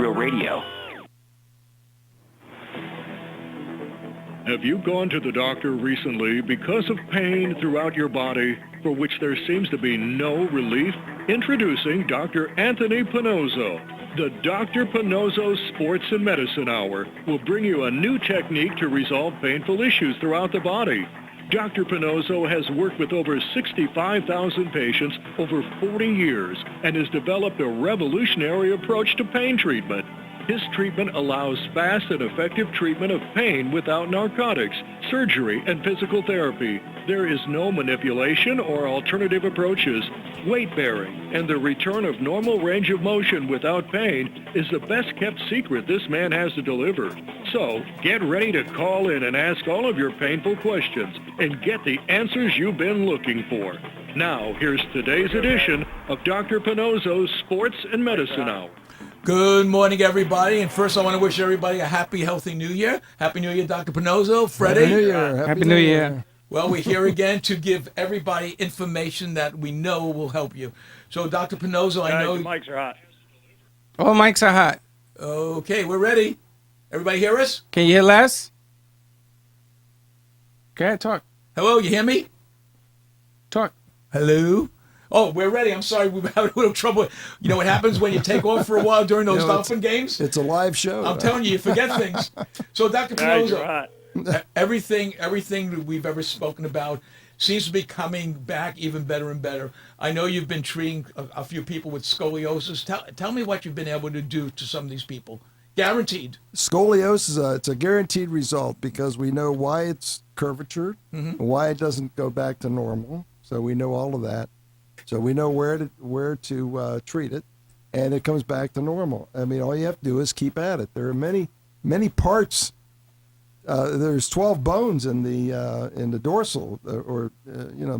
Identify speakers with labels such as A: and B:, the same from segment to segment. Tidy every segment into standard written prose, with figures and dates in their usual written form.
A: Doctor Radio.
B: Have you gone to the doctor recently because of pain throughout your body for which there seems to be no relief? Introducing Dr. Anthony Pinozzo. The Dr. Pinozzo Sports and Medicine Hour will bring you a new technique to resolve painful issues throughout the body. Dr. Pinozzo has worked with over 65,000 patients over 40 years and has developed a revolutionary approach to pain treatment. His treatment allows fast and effective treatment of pain without narcotics, surgery, and physical therapy. There is no manipulation or alternative approaches. Weight bearing and the return of normal range of motion without pain is the best kept secret this man has to deliver. So get ready to call in and ask all of your painful questions and get the answers you've been looking for. Now, here's today's edition of Dr. Pinozzo's Sports and Medicine Hour.
C: Good morning, everybody. And first, I want to wish everybody a happy, healthy New Year. Happy New Year, Dr. Pinozzo. Freddie.
D: Happy New Year.
E: Happy New Year.
C: Well, we're here again to give everybody information that we know will help you. So, Dr. Pinozzo, I know...
D: Guys, the mics are hot.
E: All mics are hot.
C: Okay, we're ready. Everybody hear us?
E: Can you hear Les? Go ahead, talk.
C: Hello, you hear me?
E: Talk.
C: Hello? Oh, we're ready. I'm sorry, we're having a little trouble. You know what happens when you take off for a while during those Dolphin games?
F: It's a live show.
C: I'm telling you, you forget things. So, Dr.
D: Guys, you're
C: Pinozzo,
D: hot.
C: everything that we've ever spoken about seems to be coming back even better and better. I know you've been treating a few people with scoliosis. Tell me what you've been able to do to some of these people. Guaranteed.
F: Scoliosis, it's a guaranteed result because we know why it's curvature, why it doesn't go back to normal. So we know all of that. So we know where to treat it, and it comes back to normal. I mean, all you have to do is keep at it. There are many parts. There's 12 bones in the dorsal,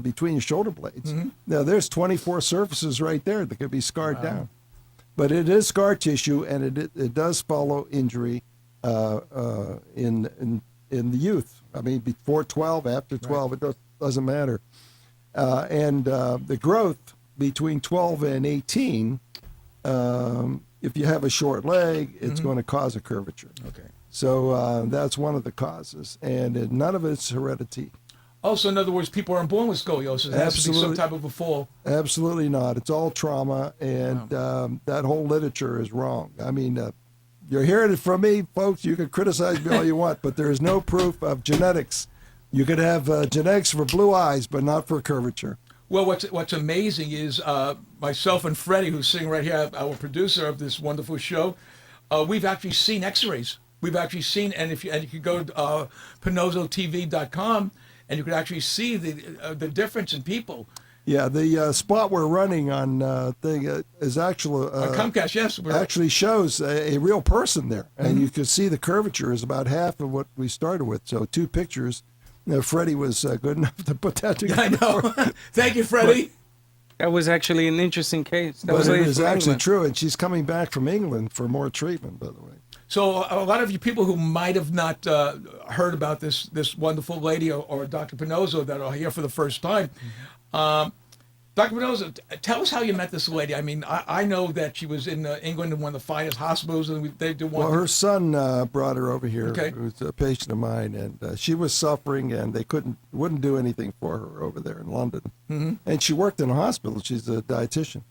F: between your shoulder blades. Now there's 24 surfaces right there that could be scarred down, but it is scar tissue, and it does follow injury in the youth. I mean, before 12, after 12, it doesn't matter. And the growth between 12 and 18, if you have a short leg, it's going to cause a curvature.
C: Okay.
F: So that's one of the causes, and none of it's heredity.
C: Also, in other words, people aren't born with scoliosis. It has to be some type of a fall.
F: Absolutely not. It's all trauma, and that whole literature is wrong. I mean, you're hearing it from me, folks. You can criticize me all you want, but there is no proof of genetics. You could have genetics for blue eyes, but not for curvature.
C: Well, what's amazing is myself and Freddie, who's sitting right here, our producer of this wonderful show, we've actually seen X-rays. We've actually seen, and you could go to PinozzoTV.com, and you could actually see the difference in people.
F: Yeah, the spot we're running on is actually
C: Comcast. Yes,
F: actually shows a real person there, and you can see the curvature is about half of what we started with. So 2 pictures. Freddie was good enough to put that together.
C: I know. Thank you, Freddie.
E: That was actually an interesting case.
F: But it is actually true, and she's coming back from England for more treatment, by the way.
C: So a lot of you people who might have not heard about this wonderful lady or Dr. Pinozzo that are here for the first time, Dr. Pinozzo, tell us how you met this lady. I mean, I know that she was in England in one of the finest hospitals, and they do one.
F: Well, her son brought her over here.
C: Okay.
F: Who's a patient of mine, and she was suffering, and they wouldn't do anything for her over there in London. And she worked in a hospital. She's a dietitian.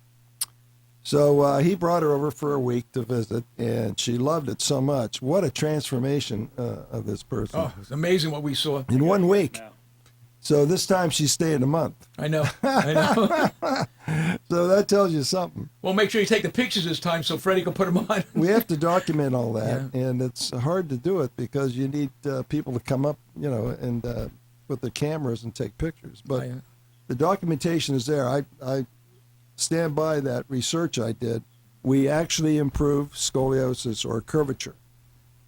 F: So he brought her over for a week to visit, and she loved it so much. What a transformation of this person.
C: Oh, it's amazing what we saw.
F: In 1 week. So this time she's staying a month.
C: I know.
F: So that tells you something.
C: Well, make sure you take the pictures this time so Freddie can put them on.
F: We have to document all that, and it's hard to do it because you need people to come up, and with the cameras and take pictures. But the documentation is there. I stand by that research I did. We actually improve scoliosis or curvature.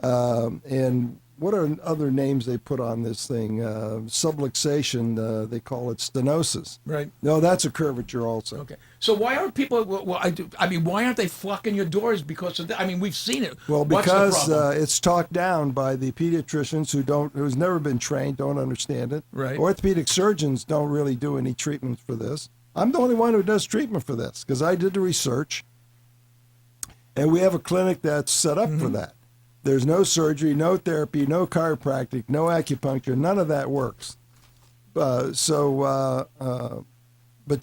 F: And what are other names they put on this thing? Subluxation, they call it stenosis.
C: Right.
F: No, that's a curvature also.
C: Okay. So why aren't people, why aren't they flocking your doors because of that? I mean, we've seen it.
F: Well,
C: What's the
F: because
C: problem?
F: it's talked down by the pediatricians who's never been trained, don't understand it.
C: Right.
F: Orthopedic surgeons don't really do any treatments for this. I'm the only one who does treatment for this because I did the research. And we have a clinic that's set up for that. There's no surgery, no therapy, no chiropractic, no acupuncture. None of that works. But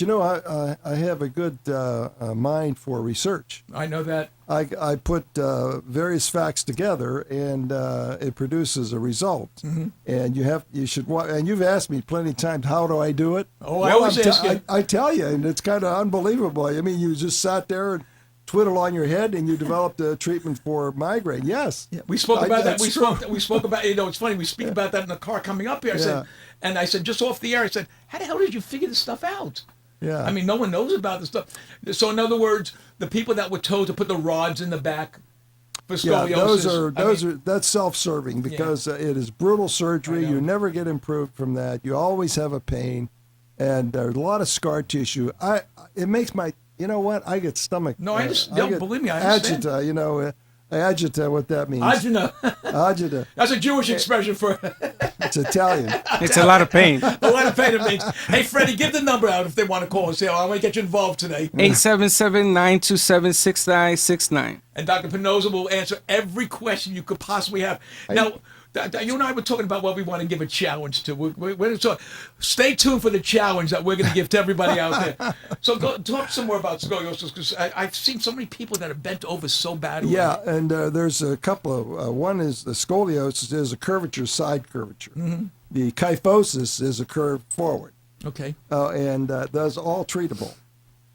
F: you know, I have a good mind for research.
C: I know that.
F: I put various facts together, and it produces a result. And you should and you've asked me plenty of times, how do I do it?
C: Oh, I always ask you.
F: I tell you, and it's kind of unbelievable. I mean, you just sat there and twiddle on your head, and you developed a treatment for migraine. Yes,
C: We spoke about that.
F: that's true.
C: We spoke about, it's funny, we speak about that in the car coming up here. I said, just off the air, I said, how the hell did you figure this stuff out?
F: Yeah.
C: I mean, no one knows about this stuff. So in other words, the people that were told to put the rods in the back for scoliosis.
F: That's self-serving because it is brutal surgery. You never get improved from that. You always have a pain, and there's a lot of scar tissue. It makes my, you know what? I get stomach.
C: No, I understand. Believe me, I understand.
F: Agita, agita, what that means.
C: Agita.
F: Agita.
C: That's a Jewish expression for
F: It's Italian.
E: It's a lot of pain.
C: a lot of pain it makes. Hey, Freddie, give the number out if they want to call and say, I want to get you involved today.
E: 877-927-6969.
C: And Dr. Pinoza will answer every question you could possibly have. Now, you and I were talking about what we want to give a challenge to. Stay tuned for the challenge that we're going to give to everybody out there. So talk some more about scoliosis, because I've seen so many people that are bent over so badly.
F: Yeah, and there's a couple of, one is the scoliosis is a curvature, side curvature. The kyphosis is a curve forward.
C: Okay.
F: And that's all treatable.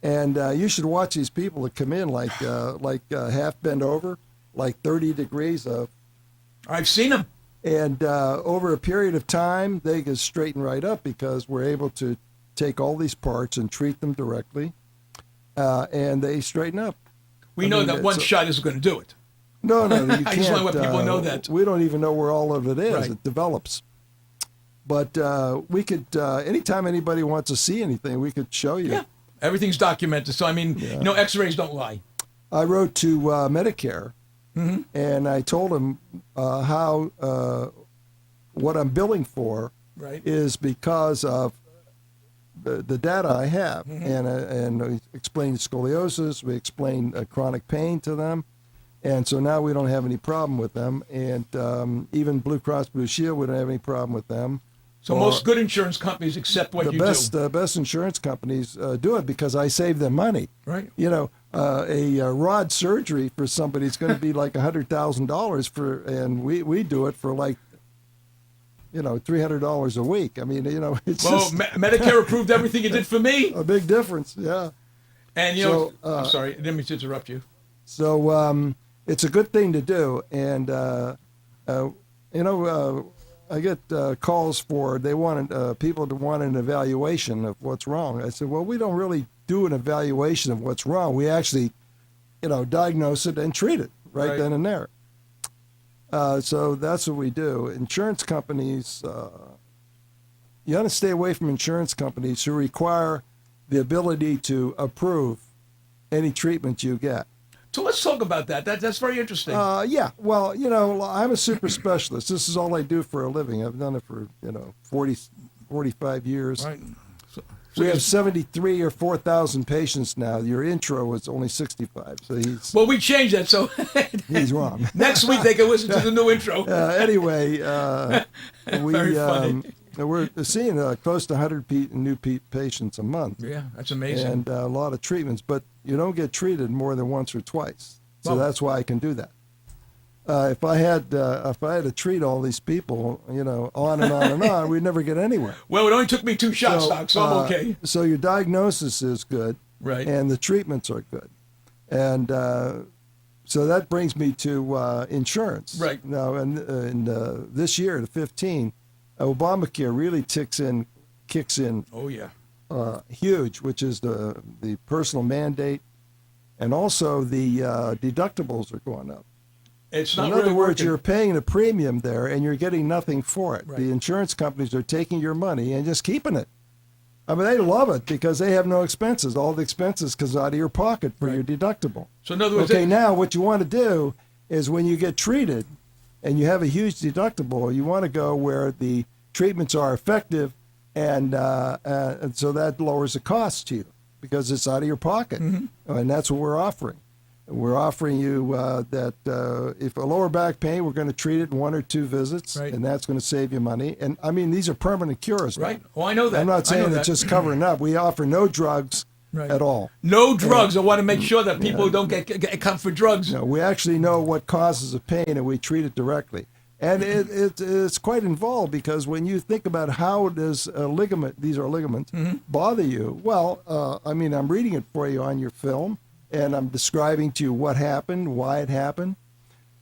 F: And you should watch these people that come in like half bent over, like 30 degrees of.
C: I've seen them.
F: And over a period of time, they get straightened right up because we're able to take all these parts and treat them directly, and they straighten up.
C: We know that one shot isn't going to do it.
F: No, you can't.
C: I just want to let people know that.
F: We don't even know where all of it is.
C: Right.
F: It develops. But we could, anytime anybody wants to see anything, we could show you.
C: Yeah, everything's documented. So, I mean, x-rays don't lie.
F: I wrote to Medicare, and I told them how what I'm billing for is because of the data I have. And we explained scoliosis, we explained chronic pain to them. And so now we don't have any problem with them. And even Blue Cross Blue Shield, we don't have any problem with them.
C: So most good insurance companies accept what you do.
F: The best insurance companies do it because I save them money.
C: Right.
F: You know, a rod surgery for somebody is going to be like $100,000 and we do it for like, $300 a week. I mean, it's just
C: Medicare approved everything you did for me.
F: A big difference, yeah.
C: And I'm sorry, I didn't mean to interrupt you.
F: So it's a good thing to do, and I get calls for people to want an evaluation of what's wrong. I said, well, we don't really do an evaluation of what's wrong. We actually, diagnose it and treat it right then and there. So that's what we do. Insurance companies, you want to stay away from insurance companies who require the ability to approve any treatment you get.
C: So let's talk about that. That's very interesting.
F: Yeah. Well, I'm a super specialist. This is all I do for a living. I've done it for, 45 years.
C: Right.
F: We have 73 or 4,000 patients now. Your intro was only 65. So
C: well, we changed that, so
F: he's wrong.
C: Next week they can listen to the new intro.
F: Anyway,
C: Very funny.
F: We're seeing close to 100 new patients a month.
C: Yeah, that's amazing.
F: And a lot of treatments, but you don't get treated more than once or twice. So that's why I can do that. If I had to treat all these people, on and on and on, we'd never get anywhere.
C: Well, it only took me 2 shots, Doc, so I'm okay.
F: So your diagnosis is good,
C: right?
F: And the treatments are good, and so that brings me to insurance.
C: Right
F: now, and this year, the 15, Obamacare really kicks in.
C: Oh yeah,
F: huge, which is the personal mandate, and also the deductibles are going up.
C: It's not
F: in
C: really
F: other words,
C: working.
F: You're paying a premium there, and you're getting nothing for it.
C: Right.
F: The insurance companies are taking your money and just keeping it. I mean, they love it because they have no expenses. All the expenses comes out of your pocket for your deductible.
C: So in other words,
F: now what you want to do is when you get treated and you have a huge deductible, you want to go where the treatments are effective, and so that lowers the cost to you because it's out of your pocket, and that's what we're offering. We're offering you that if a lower back pain, we're going to treat it in 1 or 2 visits,
C: Right.
F: and that's going to save you money. And I mean, these are permanent cures. now.
C: Right. Oh, I know that.
F: I'm not
C: I know
F: saying
C: that.
F: it's just covering up. We offer no drugs
C: Right.
F: at all.
C: No drugs. I want to make sure that people don't get come for drugs.
F: No, we actually know what causes the pain, and we treat it directly. And it's quite involved, because when you think about how does a ligament, these are ligaments, bother you, well, I mean, I'm reading it for you on your film, and I'm describing to you what happened, why it happened.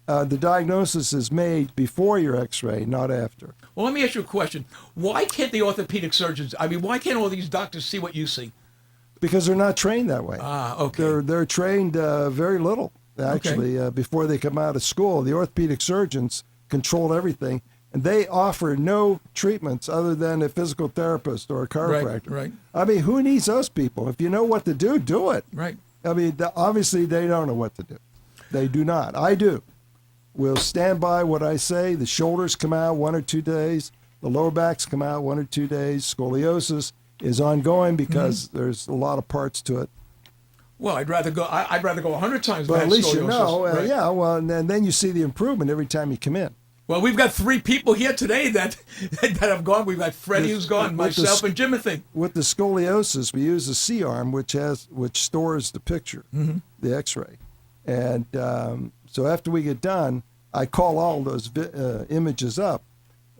F: The diagnosis is made before your x-ray, not after.
C: Well, let me ask you a question. Why can't the orthopedic surgeons, I mean, why can't all these doctors see what you see?
F: Because they're not trained that way.
C: Ah, okay.
F: They're trained very little, actually, before they come out of school. The orthopedic surgeons control everything, and they offer no treatments other than a physical therapist or a chiropractor.
C: Right.
F: I mean, who needs those people? If you know what to do, do it.
C: Right.
F: I mean, obviously they don't know what to do. They do not. I do. We'll stand by what I say. The shoulders come out 1 or 2 days. The lower backs come out 1 or 2 days. Scoliosis is ongoing because there's a lot of parts to it.
C: Well, I'd rather go 100 times.
F: But
C: than
F: at least you
C: scoliosis.
F: know,
C: Right.
F: yeah. Well, and then you see the improvement every time you come in.
C: Well, we've got 3 people here today that have gone. We've got Freddie
F: With-
C: who's gone,
F: with the
C: myself,
F: s-
C: and Jimothy.
F: With the scoliosis, we use a C-arm, which stores the picture, the X-ray, and so after we get done, I call all those images up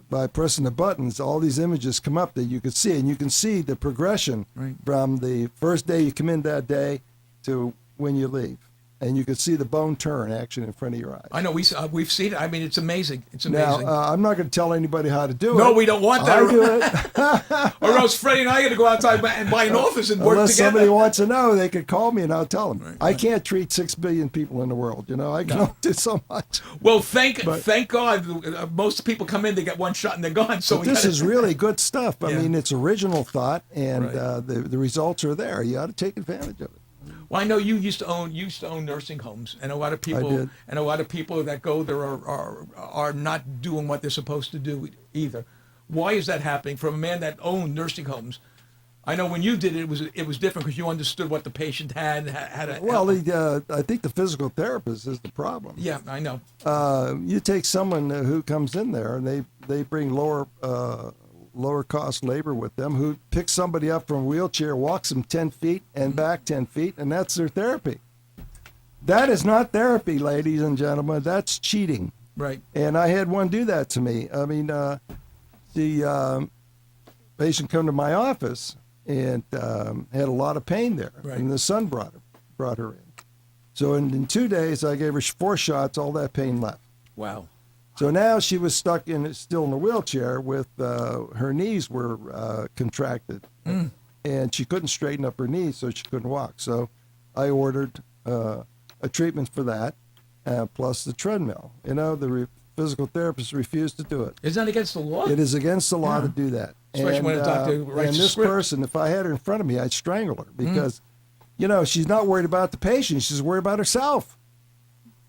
F: by pressing the buttons. All these images come up that you can see, and you can see the progression
C: Right.
F: from the first day you come in that day to when you leave, and you can see the bone turn action in front of your eyes.
C: I know we've seen it. I mean, it's amazing. It's amazing.
F: Now, I'm not going to tell anybody how to do it.
C: No, we don't want that.
F: I do it.
C: or else Freddie and I got to go outside and buy an office and work
F: Unless
C: together.
F: somebody wants to know, they could call me and I'll tell them. I can't treat 6 billion people in the world. You know, I can only do so much.
C: Well, thank God, most people come in, they get one shot and they're gone. So
F: But this is really good stuff. I
C: Yeah.
F: mean, it's original thought, and
C: Right.
F: the results are there. You ought to take advantage of it.
C: Well, I know you used to own nursing homes, and a lot of people
F: did.
C: that go there are not doing what they're supposed to do either. Why is that happening from a man that owned nursing homes? I know when you did it, it was different because you understood what the patient had.
F: Well, I think the physical therapist is the problem.
C: yeah, I know.
F: You take someone who comes in there and they bring lower cost labor with them, who picks somebody up from a wheelchair, walks them 10 feet and back 10 feet, and that's their therapy. That is not therapy, ladies and gentlemen. That's cheating.
C: Right.
F: And I had one do that to me. I mean, the patient come to my office and had a lot of pain there,
C: Right.
F: and the son brought her in. So in 2 days, I gave her 4 shots. All that pain left.
C: Wow.
F: So now she was still in a wheelchair with her knees were contracted, and she couldn't straighten up her knees, so she couldn't walk. So I ordered a treatment for that, plus the treadmill. You know, the physical therapist refused to do it.
C: Isn't that against the law?
F: It is against the law to do that.
C: Especially when a doctor writes
F: and
C: a
F: this
C: script.
F: person, if I had her in front of me, I'd strangle her because, you know, she's not worried about the patient. She's worried about herself.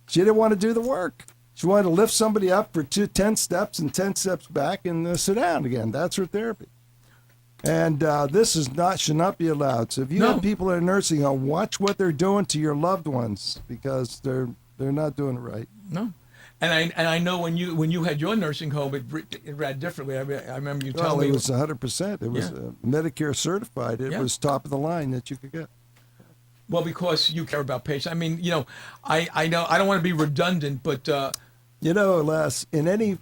F: She didn't want to do the work. She wanted to lift somebody up for 10 steps and 10 steps back and sit down again. That's her therapy. And this should not be allowed. So if you
C: No.
F: have people in a nursing home, watch what they're doing to your loved ones because they're not doing it right.
C: No. And I know when you had your nursing home, it ran differently. I remember you
F: Well,
C: telling
F: it
C: me.
F: was 100%. It was
C: Yeah.
F: Medicare certified. It
C: Yeah.
F: was top of the line that you could get.
C: Well, because you care about patients. I mean, you know, I know I don't want to be redundant, but
F: You know, Les, in any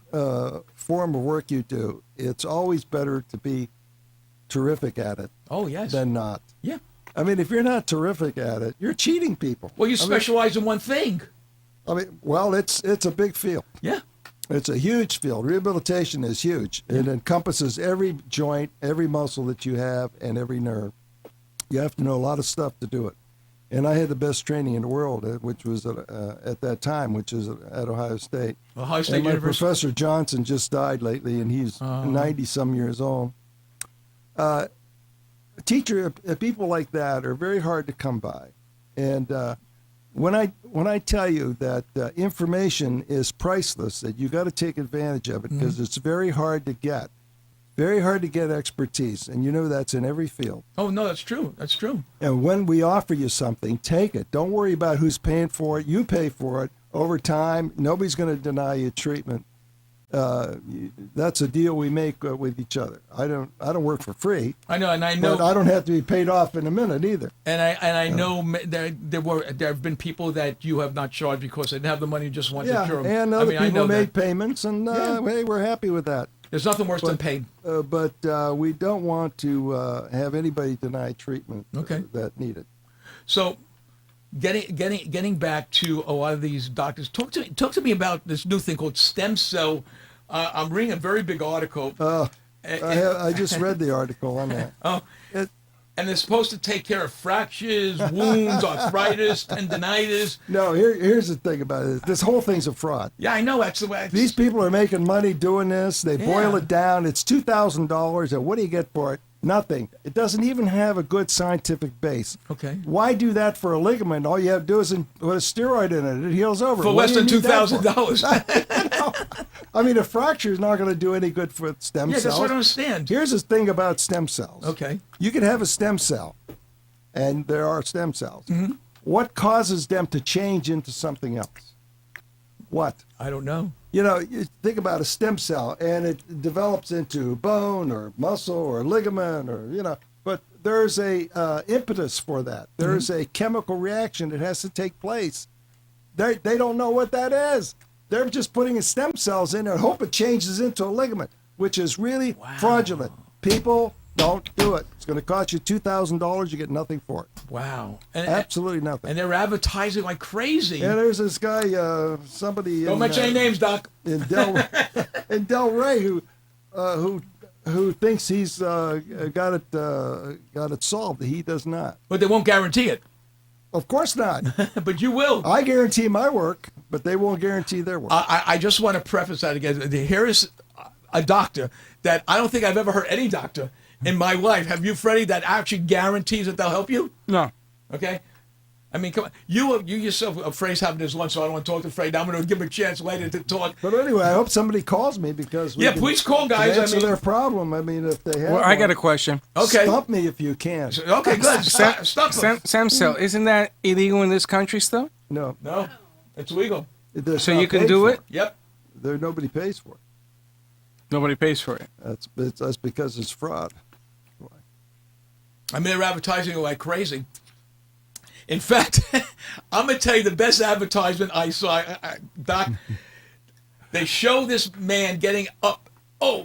F: form of work you do, it's always better to be terrific at it
C: oh yes,
F: than not.
C: yeah.
F: I mean, if you're not terrific at it, you're cheating people.
C: Well, you
F: I mean-
C: specialize in one thing.
F: well, it's a big field.
C: Yeah.
F: It's a huge field. Rehabilitation is huge. It encompasses every joint, every muscle that you have, and every nerve. You have to know a lot of stuff to do it. And I had the best training in the world, which was at that time, which is at Ohio State.
C: Ohio State
F: And my
C: University.
F: Professor Johnson just died lately, and he's 90-some years old. People like that are very hard to come by. And when I tell you that information is priceless, that you got to take advantage of it because it's very hard to get. Very hard to get expertise, and you know that's in every field.
C: Oh no, that's true. That's true.
F: And when we offer you something, take it. Don't worry about who's paying for it. You pay for it. Over time, nobody's going to deny you treatment. That's a deal we make with each other. I don't work for free.
C: I know, and I know.
F: But I don't have to be paid off in a minute either.
C: And I know there have been people that you have not charged because they didn't have the money, just want to cure them.
F: And other
C: I
F: people
C: know
F: made
C: that.
F: payments, and hey, we're happy with that.
C: There's nothing worse than pain.
F: But we don't want to have anybody deny treatment that need it.
C: So, getting back to a lot of these doctors, talk to me about this new thing called stem cell. I'm reading a very big article.
F: I just read the article on that.
C: Oh, and they're supposed to take care of fractures, wounds, arthritis, tendonitis.
F: No, here's the thing about it. This whole thing's a fraud.
C: Yeah, I know. That's the way.
F: These people are making money doing this. They boil it down. It's $2,000, and what do you get for it? Nothing. It doesn't even have a good scientific base.
C: Okay.
F: Why do that for a ligament? All you have to do is put a steroid in it. It heals over.
C: For less than $2,000.
F: I mean, a fracture is not going to do any good for stem cells.
C: Yeah, that's what I understand.
F: Here's the thing about stem cells.
C: Okay.
F: You can have a stem cell, and there are stem cells.
C: Mm-hmm.
F: What causes them to change into something else? What?
C: I don't know.
F: You know, you think about a stem cell, and it develops into bone or muscle or ligament, or But there's a impetus for that. There's a chemical reaction that has to take place. They don't know what that is. They're just putting in stem cells in there and hope it changes into a ligament, which is really fraudulent. People, don't do it. It's going to cost you $2,000. You get nothing for it.
C: Wow.
F: Absolutely nothing.
C: And they're advertising like crazy.
F: Yeah, there's this guy, somebody.
C: Don't mention any names, Doc.
F: In Del Rey, who thinks he's got it solved. He does not.
C: But they won't guarantee it.
F: Of course not.
C: But you will.
F: I guarantee my work, but they won't guarantee their work.
C: I just want to preface that again. Here is a doctor that I don't think I've ever heard any doctor in my life. Have you, Freddie, that actually guarantees that they'll help you?
E: No.
C: Okay. I mean, come on. You yourself, Freddie's having this lunch, so I don't want to talk to Freddie. I'm going to give him a chance later to talk.
F: But anyway, I hope somebody calls me because we can
C: please call, guys.
F: answer their problem. I mean, if they have
E: Well, I got a question.
C: Okay.
F: Stump me if you can.
C: Okay, good. Stop
E: Stem cell, isn't that illegal in this country still?
F: No.
C: No, it's legal.
F: There's
E: So
F: not
E: you can
F: paid
E: do
F: for
E: it?
C: Yep.
F: Nobody pays for it.
E: Nobody pays for it.
F: That's because it's fraud.
C: I mean, they're advertising it like crazy. In fact, I'm going to tell you the best advertisement I saw, Doc. They show this man getting up,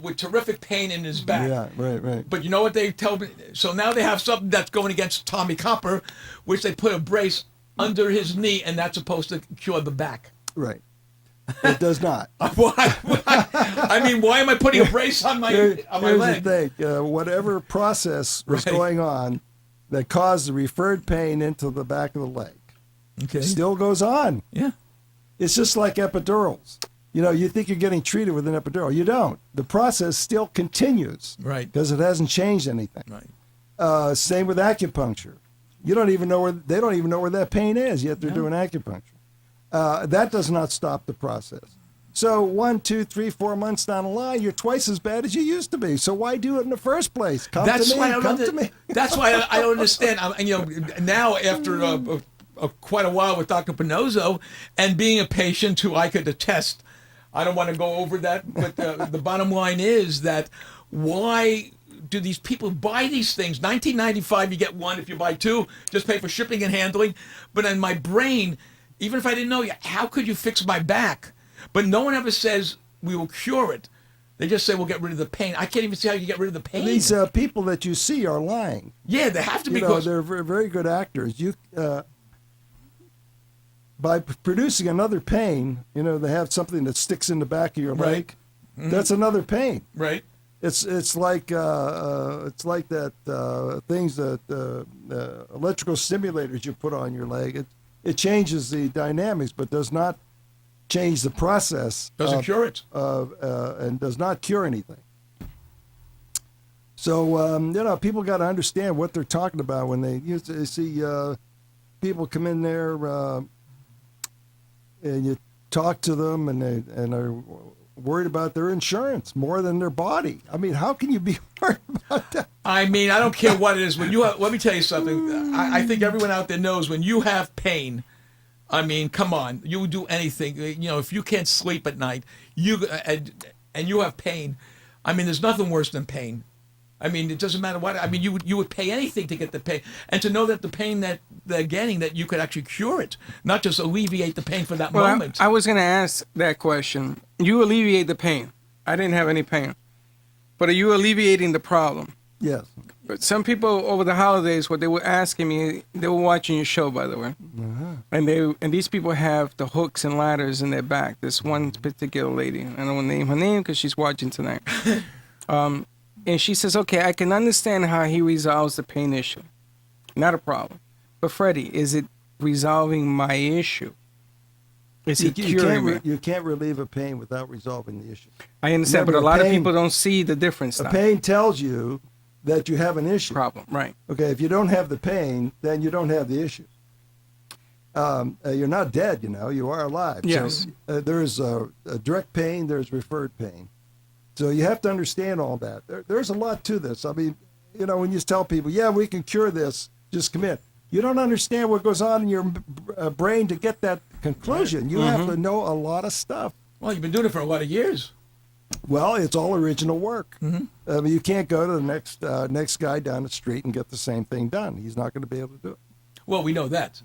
C: with terrific pain in his back.
F: Yeah, right.
C: But you know what they tell me? So now they have something that's going against Tommy Copper, which they put a brace under his knee, and that's supposed to cure the back.
F: Right. It does not.
C: Why? I mean, why am I putting a brace on my
F: Here's
C: leg?
F: the thing. Whatever process was going on that caused the referred pain into the back of the leg
C: Okay.
F: still goes on.
C: Yeah.
F: It's just like epidurals. You think you're getting treated with an epidural. You don't. The process still continues.
C: Right.
F: Because it hasn't changed anything.
C: Right.
F: Same with acupuncture. They don't even know where that pain is, yet they're doing acupuncture. That does not stop the process. So 1, 2, 3, 4 months down the line, you're twice as bad as you used to be. So why do it in the first place? Come to me.
C: That's why I don't understand. Now after quite a while with Dr. Pinozzo and being a patient who I could attest, I don't want to go over that, but the bottom line is that why do these people buy these things? $19.95, you get one. If you buy two, just pay for shipping and handling. But in my brain, even if I didn't know you, how could you fix my back? But no one ever says we will cure it. They just say we'll get rid of the pain. I can't even see how you get rid of the pain.
F: These people that you see are lying.
C: Yeah, they have to be.
F: They're very, very good actors. By producing another pain, they have something that sticks in the back of your leg. Mm-hmm. That's another pain.
C: Right.
F: It's like that things that electrical stimulators you put on your leg. It changes the dynamics, but does not change the process.
C: Doesn't cure it.
F: And does not cure anything. So people got to understand what they're talking about when they see people come in there and you talk to them and they're worried about their insurance more than their body. I mean, how can you be worried about that?
C: I mean, I don't care what it is. When you have, let me tell you something. I think everyone out there knows when you have pain. I mean, come on, you would do anything. You know, if you can't sleep at night, and you have pain. I mean, there's nothing worse than pain. I mean, it doesn't matter what. I mean, you would pay anything to get the pain, and to know that the pain that they're getting, that you could actually cure it, not just alleviate the pain for that
E: Well,
C: moment.
E: I was going to ask that question. You alleviate the pain. I didn't have any pain. But are you alleviating the problem?
F: Yes.
E: But some people over the holidays, what they were asking me, they were watching your show, by the way, and these people have the hooks and ladders in their back. This one particular lady, I don't want to name her name because she's watching tonight, and she says, "Okay, I can understand how he resolves the pain issue, not a problem. But Freddie, is it resolving my issue? Is he curing me?
F: You can't relieve a pain without resolving the issue.
E: I understand, but a
F: Remember,
E: lot of
F: pain-
E: people don't see the difference.
F: A
E: Now.
F: pain tells you that you have an issue.
E: Problem, right?
F: Okay, if you don't have the pain, then you don't have the issue. You're not dead, you know, you are alive.
E: Yes.
F: So, there's a direct pain, there's referred pain. So you have to understand all that. There's a lot to this. I mean, you know, when you tell people, yeah, we can cure this, just come in. You don't understand what goes on in your brain to get that conclusion. You have to know a lot of stuff.
C: Well, you've been doing it for a lot of years.
F: Well, it's all original work. I mean, you can't go to the next guy down the street and get the same thing done. He's not going to be able to do it.
C: Well, we know that.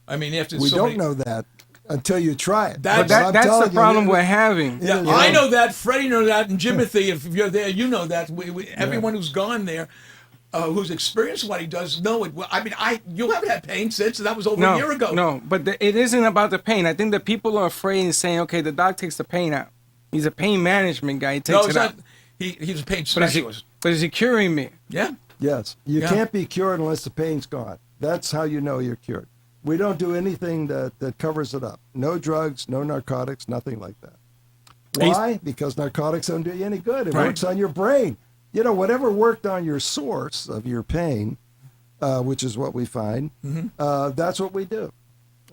C: I mean, after
F: We
C: so
F: don't
C: many,
F: know that until you try it.
C: That's-
E: But
F: I'm
E: that's the
F: telling you,
E: problem we're having.
C: Yeah,
F: you
C: I
F: know.
C: know that. Freddie knows that, and Jimothy, if you're there, you know that. Everyone who's gone there, who's experienced what he does, know it. Well, I mean, you haven't had pain since that was over a year ago.
E: No, but it isn't about the pain. I think that people are afraid and saying, okay, the doc takes the pain out. He's a pain management guy. He takes
C: No,
E: it
C: it's
E: out.
C: not. He's a pain
E: But is,
C: specialist.
E: he curing me?
C: Yeah.
F: Yes, you
C: Yeah.
F: can't be cured unless the pain's gone. That's how you know you're cured. We don't do anything that covers it up. No drugs, no narcotics, nothing like that. Why? Because narcotics don't do you any good. It
E: Right.
F: works on your brain. You know, whatever worked on your source of your pain, which is what we find, that's what we do.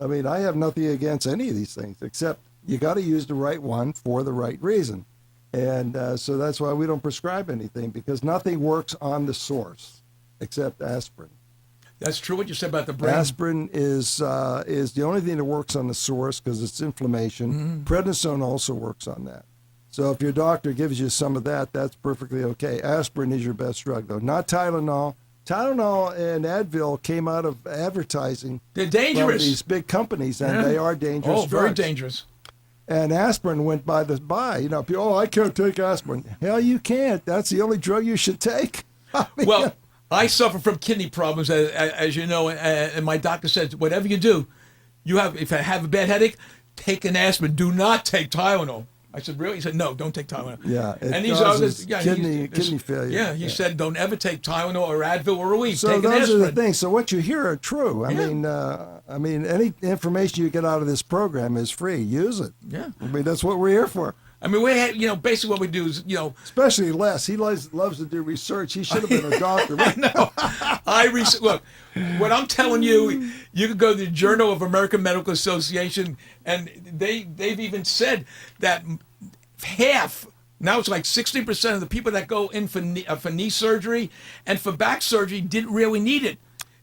F: I mean, I have nothing against any of these things, except you got to use the right one for the right reason. And so that's why we don't prescribe anything, because nothing works on the source except aspirin.
C: That's true what you said about the brain.
F: Aspirin is the only thing that works on the source because it's inflammation. Prednisone also works on that. So if your doctor gives you some of that, that's perfectly okay. Aspirin is your best drug, though, not Tylenol. Tylenol and Advil came out of advertising
C: They're
F: from
C: dangerous.
F: these big companies, and
C: Yeah.
F: they are dangerous
C: Oh, very
F: drugs.
C: dangerous.
F: And aspirin went by. You know, people, oh, I can't take aspirin. Hell, you can't. That's the only drug you should take. I mean,
C: Well, I suffer from kidney problems, as you know, and my doctor says, whatever you do, if I have a bad headache, take an aspirin. Do not take Tylenol. I said, really? He said, no, don't take Tylenol.
F: Yeah, it
C: and these
F: causes
C: others,
F: kidney failure.
C: Yeah, he
F: Yeah.
C: said, don't ever take Tylenol or Advil or a week.
F: So
C: take an
F: those are
C: aspirin.
F: the things. So what you hear are true.
C: Yeah.
F: I mean, any information you get out of this program is free. Use it.
C: Yeah.
F: I mean, that's what we're here for.
C: I mean, basically what we do is,
F: Especially Les. He loves to do research. He should have been a doctor.
C: Look, what I'm telling you, you could go to the Journal of American Medical Association, and they've even said that half, now it's like 60% of the people that go in for knee surgery and for back surgery didn't really need it.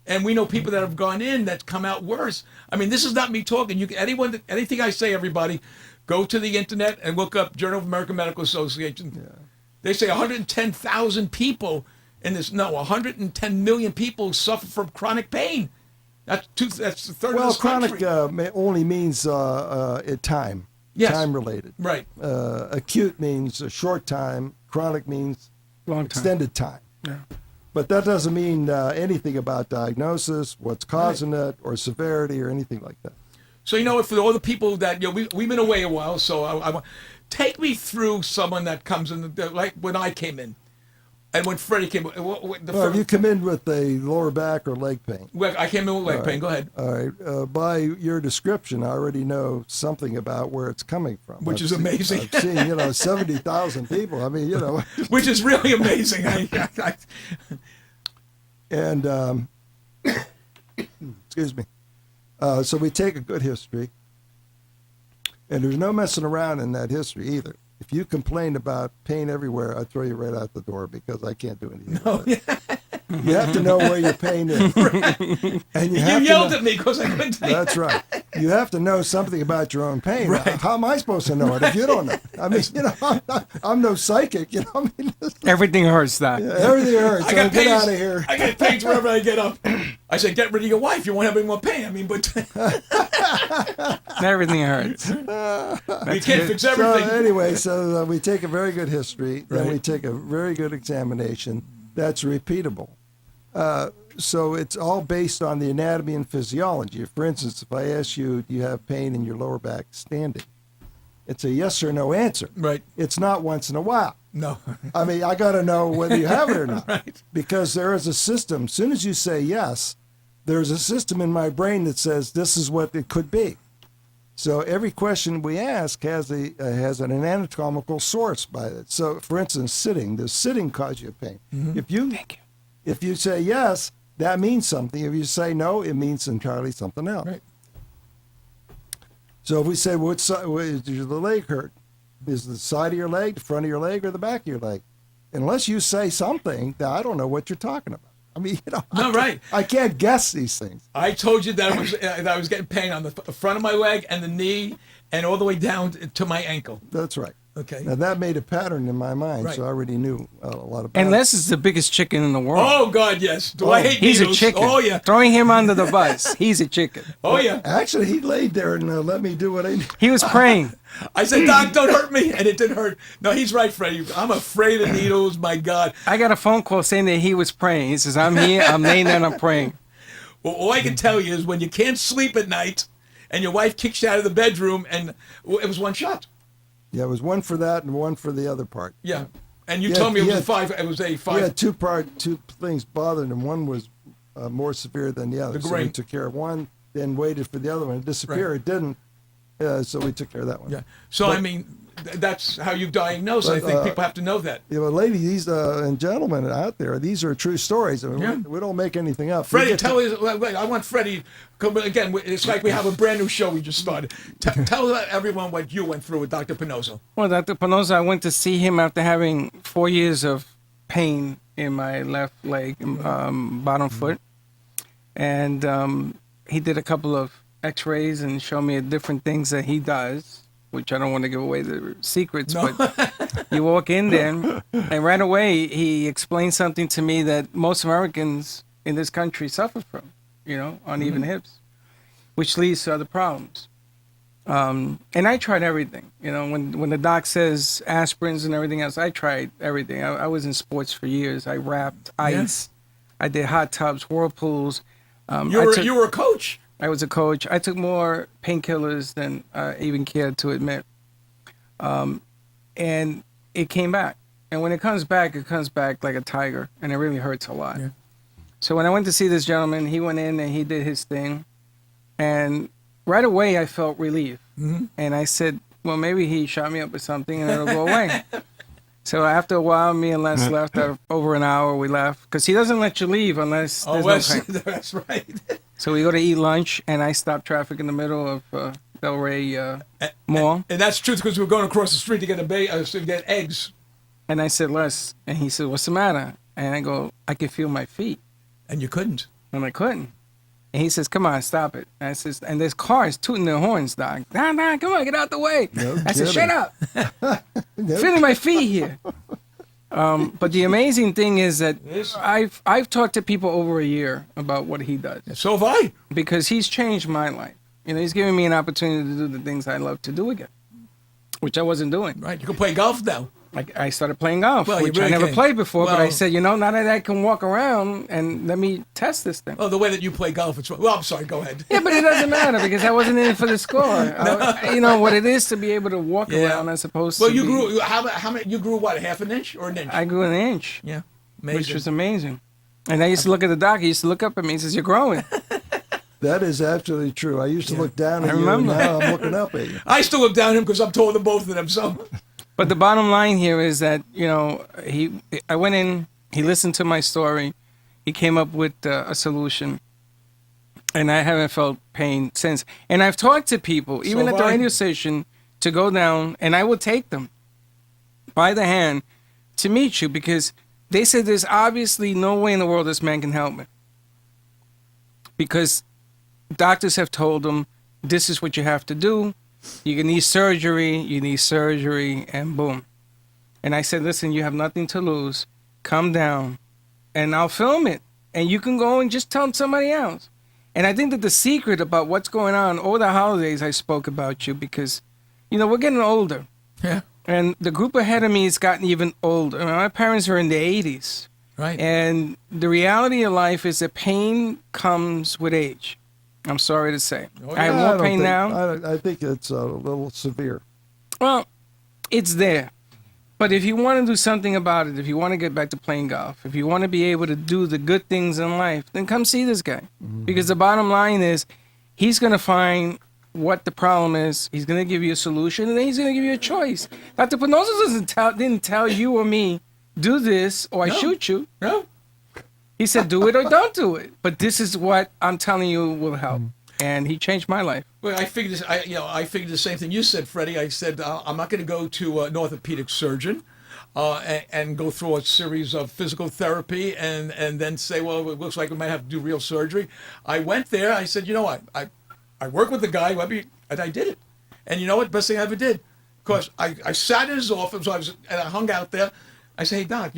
C: And we know people that have gone in that's come out worse. I mean, this is not me talking. Anything I say, everybody, go to the internet and look up Journal of American Medical Association. Yeah. They say 110,000 people 110 million people suffer from chronic pain. That's a third of this
F: chronic
C: country.
F: only means time.
C: Yes.
F: Time related.
C: Right.
F: Acute means a short time. Chronic means
E: Long time.
F: extended time.
E: Yeah.
F: But that doesn't mean anything about diagnosis, what's causing it, or severity, or anything like that.
C: So, for all the people that, we've been away a while, so I want, take me through someone that comes in, like when I came in, and when Freddie came in.
F: Well, you come in with a lower back or leg pain.
C: I came in with leg pain. Go ahead.
F: All right. By your description, I already know something about where it's coming from.
C: Which is amazing.
F: I've seen, 70,000 people. I mean,
C: Which is really amazing.
F: And, excuse me. So we take a good history, and there's no messing around in that history either. If you complain about pain everywhere, I throw you right out the door because I can't do anything. No, you have to know where your pain is. And you
C: yelled at me because I couldn't take
F: That's right. You have to know something about your own pain.
C: Right.
F: How am I supposed to know it if you don't know? I mean, I'm no psychic. I mean,
E: Everything hurts, Doc.
F: everything hurts.
C: I got
F: get
C: pains.
F: out of here.
C: I got pains wherever I get up. I said, get rid of your wife. You won't have any more pain. I mean, but
E: Everything hurts.
C: we can't fix everything.
F: So anyway, we take a very good history, then
C: Right.
F: we take a very good examination that's repeatable. So it's all based on the anatomy and physiology. For instance, if I ask you, do you have pain in your lower back standing? It's a yes or no answer.
C: Right.
F: It's not once in a while.
C: No.
F: I mean, I got to know whether you have it or not.
C: Right.
F: Because there is a system. As soon as you say yes, there's a system in my brain that says this is what it could be. So every question we ask has an anatomical source by it. So, for instance, sitting. Does sitting cause you pain?
C: Mm-hmm.
F: If you say yes, that means something. If you say no, it means entirely something else.
C: Right.
F: So if we say, which side does the leg hurt? Is the side of your leg, the front of your leg, or the back of your leg? Unless you say something, then I don't know what you're talking about. I mean,
C: No, right.
F: I can't guess these things.
C: I told you that I was getting pain on the front of my leg and the knee and all the way down to my ankle.
F: That's right.
C: Okay.
F: Now that made a pattern in my mind,
C: Right.
F: so I already knew a lot about it.
E: Unless it's the biggest chicken in the world.
C: Oh, God, yes. Do I hate
E: He's
C: needles?
E: a chicken.
C: Oh, yeah.
E: Throwing him under the bus. He's a chicken.
C: Oh, yeah.
F: Actually, he laid there and let me do what I did.
E: He was praying.
C: I said, Doc, don't hurt me. And it didn't hurt. No, he's right, Freddie. I'm afraid of needles. My God.
E: I got a phone call saying that he was praying. He says, I'm here, I'm laying down, I'm praying.
C: Well, all I can tell you is when you can't sleep at night and your wife kicks you out of the bedroom and it was one shot.
F: Yeah, it was one for that and one for the other part.
C: Yeah. And you
F: Yeah,
C: told me it was
F: yeah.
C: a five. It was a
F: He
C: five.
F: had two things bothering him. One was more severe than the other.
C: The
F: So we
C: grain.
F: took care of one, then waited for the other one to disappear.
C: Right.
F: It didn't. So we took care of that one.
C: Yeah. So, I mean, that's how you diagnose. I
F: But,
C: think people have to know that.
F: Yeah, but ladies and gentlemen out there, these are true stories. I mean,
C: Yeah.
F: we don't make anything up. We
C: Freddie,
F: get to-
C: tell us. Wait, I want Freddie. Again, it's like we have a brand new show we just started. Tell everyone what you went through with Dr. Pinozo.
E: Well, Dr. Pinoza, I went to see him after having 4 years of pain in my left leg, bottom foot. And he did a couple of x-rays and showed me different things that he does, which I don't want to give away the secrets,
C: No.
E: but you walk in there and right away he explained something to me that most Americans in this country suffer from, uneven hips, which leads to other problems. And I tried everything. When the doc says aspirins and everything else, I tried everything. I was in sports for years. I wrapped ice. I did hot tubs, whirlpools.
C: You were a coach.
E: I was a coach. I took more painkillers than I even cared to admit. And it came back. And when it comes back like a tiger. And it really hurts a lot.
C: Yeah.
E: So when I went to see this gentleman, he went in and he did his thing. And right away, I felt relief.
C: Mm-hmm.
E: And I said, well, maybe he shot me up with something and it'll go away. So after a while, me and Les left. Over an hour, we left. Because he doesn't let you leave unless
C: Oh,
E: there's no pain.
C: that's right.
E: So we go to eat lunch, and I stopped traffic in the middle of Del Rey Mall.
C: And that's true because we were going across the street to get to get eggs.
E: And I said, Les, and he said, what's the matter? And I go, I can feel my feet.
C: And you couldn't.
E: And I couldn't. And he says, come on, stop it. And I says, and there's cars tooting their horns, Doc. Nah, come on, get out the way.
F: No
E: I said,
F: kidding.
E: shut up. Feeling my feet here. But the amazing thing is that
C: Yes.
E: I've talked to people over a year about what he does.
C: So have I.
E: Because he's changed my life. He's giving me an opportunity to do the things I love to do again, which I wasn't doing.
C: Right. You can play golf now.
E: I started playing golf,
C: Well, you
E: which
C: really
E: I never
C: can.
E: played before. But I
C: Well-
E: said, now that I can walk around and let me test this thing.
C: Oh, the way that you play golf. Well, I'm sorry. Go ahead.
E: Yeah, but it doesn't matter because I wasn't in it for the score. What it is to be able to walk
C: Yeah.
E: around as opposed
C: Well,
E: to.
C: you grew. How many? You grew what? Half an inch or an inch?
E: I grew an inch,
C: Yeah.
E: which
C: Amazing.
E: was amazing. And I used to look at the doc. He used to look up at me. He says, "You're growing."
F: That is absolutely true. I used to look down at
E: I
F: you,
E: remember.
F: and now I'm looking up at you.
C: I still look down at him because I'm taller than both of them. So.
E: But the bottom line here is that I went in. He listened to my story. He came up with a solution, and I haven't felt pain since. And I've talked to people, even
C: have
E: at the
C: I.
E: radio station, to go down, and I will take them. by the hand to meet you because they said there's obviously no way in the world this man can help me. Because doctors have told him, this is what you have to do. You need surgery, and boom. And I said, listen, you have nothing to lose. Come down, and I'll film it. And you can go and just tell somebody else. And I think that the secret about what's going on over the holidays, I spoke about you because, we're getting older.
C: Yeah.
E: And the group ahead of me has gotten even older. I mean, my parents are in their 80s.
C: Right.
E: And the reality of life is that pain comes with age. I'm sorry to say.
C: Oh,
E: I have
C: yeah.
E: more
F: don't
E: pain
F: think-
E: now.
F: I think it's a little severe.
E: Well, it's there. But if you want to do something about it, if you want to get back to playing golf, if you want to be able to do the good things in life, then come see this guy. Because the bottom line is he's going to find what the problem is. He's going to give you a solution, and then he's going to give you a choice. Dr. Penosa didn't tell you or me, do this or I
C: No.
E: shoot you.
C: No.
E: He said, do it or don't do it. But this is what I'm telling you will help. And he changed my life.
C: Well, I figured this. I figured the same thing you said, Freddie. I said I'm not going to go to an orthopedic surgeon and go through a series of physical therapy and then say, well, it looks like we might have to do real surgery. I went there. I said, I work with the guy, and I did it. And you know what? Best thing I ever did, because I sat in his office. And I hung out there. I said, hey Doc,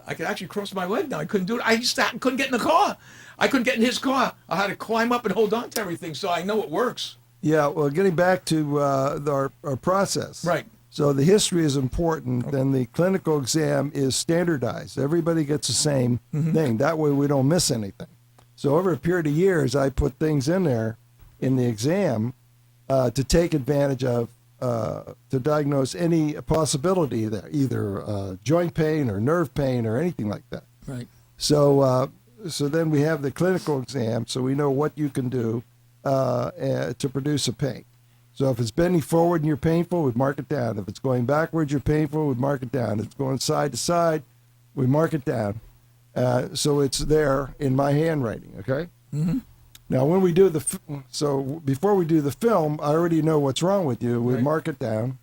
C: I could actually cross my leg now. I couldn't do it. I sat and couldn't get in the car. I couldn't get in his car. I had to climb up and hold on to everything, so I know it works.
F: Yeah, well, getting back to our process.
C: Right.
F: So the history is important, then the clinical exam is standardized. Everybody gets the same thing. That way we don't miss anything. So over a period of years, I put things in there in the exam to take advantage of, to diagnose any possibility there, either joint pain or nerve pain or anything like that.
C: Right.
F: So then we have the clinical exam, so we know what you can do to produce a pain. So if it's bending forward and you're painful, we mark it down. If it's going backwards, you're painful, we mark it down. If it's going side to side, we mark it down. So it's there in my handwriting, okay?
C: Mm-hmm.
F: Now, when we do so before we do the film, I already know what's wrong with you. We
C: Right.
F: mark it down.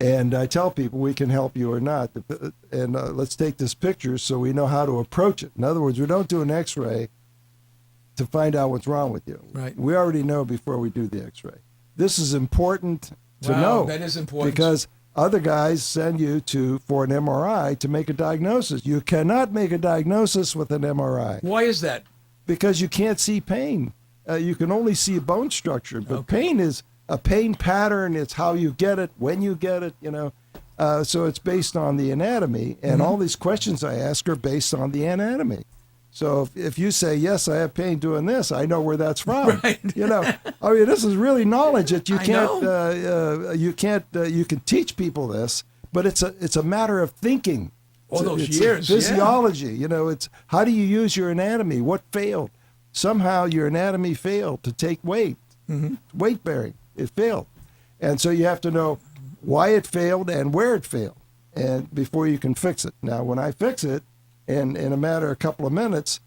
F: And I tell people we can help you or not. And let's take this picture so we know how to approach it. In other words, we don't do an x-ray to find out what's wrong with you.
C: Right.
F: We already know before we do the x-ray. This is important to
C: Wow,
F: know.
C: that is important.
F: Because other guys send you for an MRI to make a diagnosis. You cannot make a diagnosis with an MRI
C: Why is that?
F: because you can't see pain. You can only see bone structure, but
C: Okay.
F: pain is a pain pattern. It's how you get it, when you get it, So it's based on the anatomy, and all these questions I ask are based on the anatomy. So if you say, yes, I have pain doing this, I know where that's from.
C: Right.
F: This is really knowledge that you
C: I
F: can't,
C: know.
F: you can teach people this, but it's a matter of thinking.
C: All those
F: It's
C: years, yeah.
F: physiology, it's how do you use your anatomy? What failed? Somehow your anatomy failed to take weight, weight bearing. It failed. And so you have to know why it failed and where it failed, and before you can fix it. Now, when I fix it, in a matter of a couple of minutes,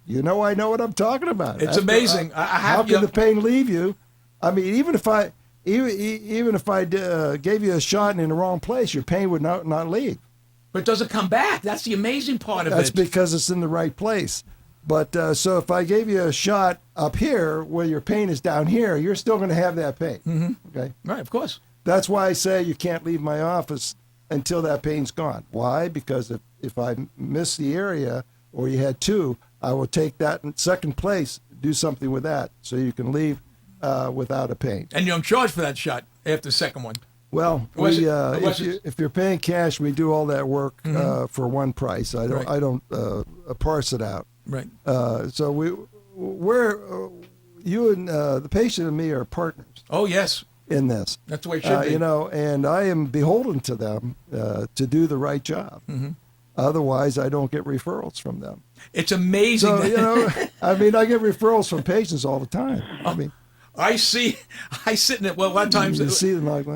F: I know what I'm talking about.
C: It's amazing. I
F: How
C: have
F: can the pain leave you? I mean, even if I gave you a shot in the wrong place, your pain would not leave.
C: But it doesn't come back. That's the amazing part of
F: That's
C: it.
F: because it's in the right place. But so if I gave you a shot up here where your pain is down here, you're still going to have that pain. Okay.
C: Right, of course.
F: That's why I say you can't leave my office until that pain's gone. Why? Because if I miss the area or you had two, I will take that in second place, do something with that, so you can leave without a pain.
C: And you're charged for that shot after the second one.
F: Well,
C: Was it-
F: if you're paying cash, we do all that work for one price.
C: Right.
F: I don't parse it out.
C: Right.
F: So you and the patient and me are partners
C: Oh, yes.
F: in this.
C: That's the way it should be.
F: And I am beholden to them to do the right job. Otherwise, I don't get referrals from them.
C: It's amazing.
F: So
C: that-
F: I get referrals from patients all the time. I mean,
C: I sit in it. Well, a lot of times
F: you see them like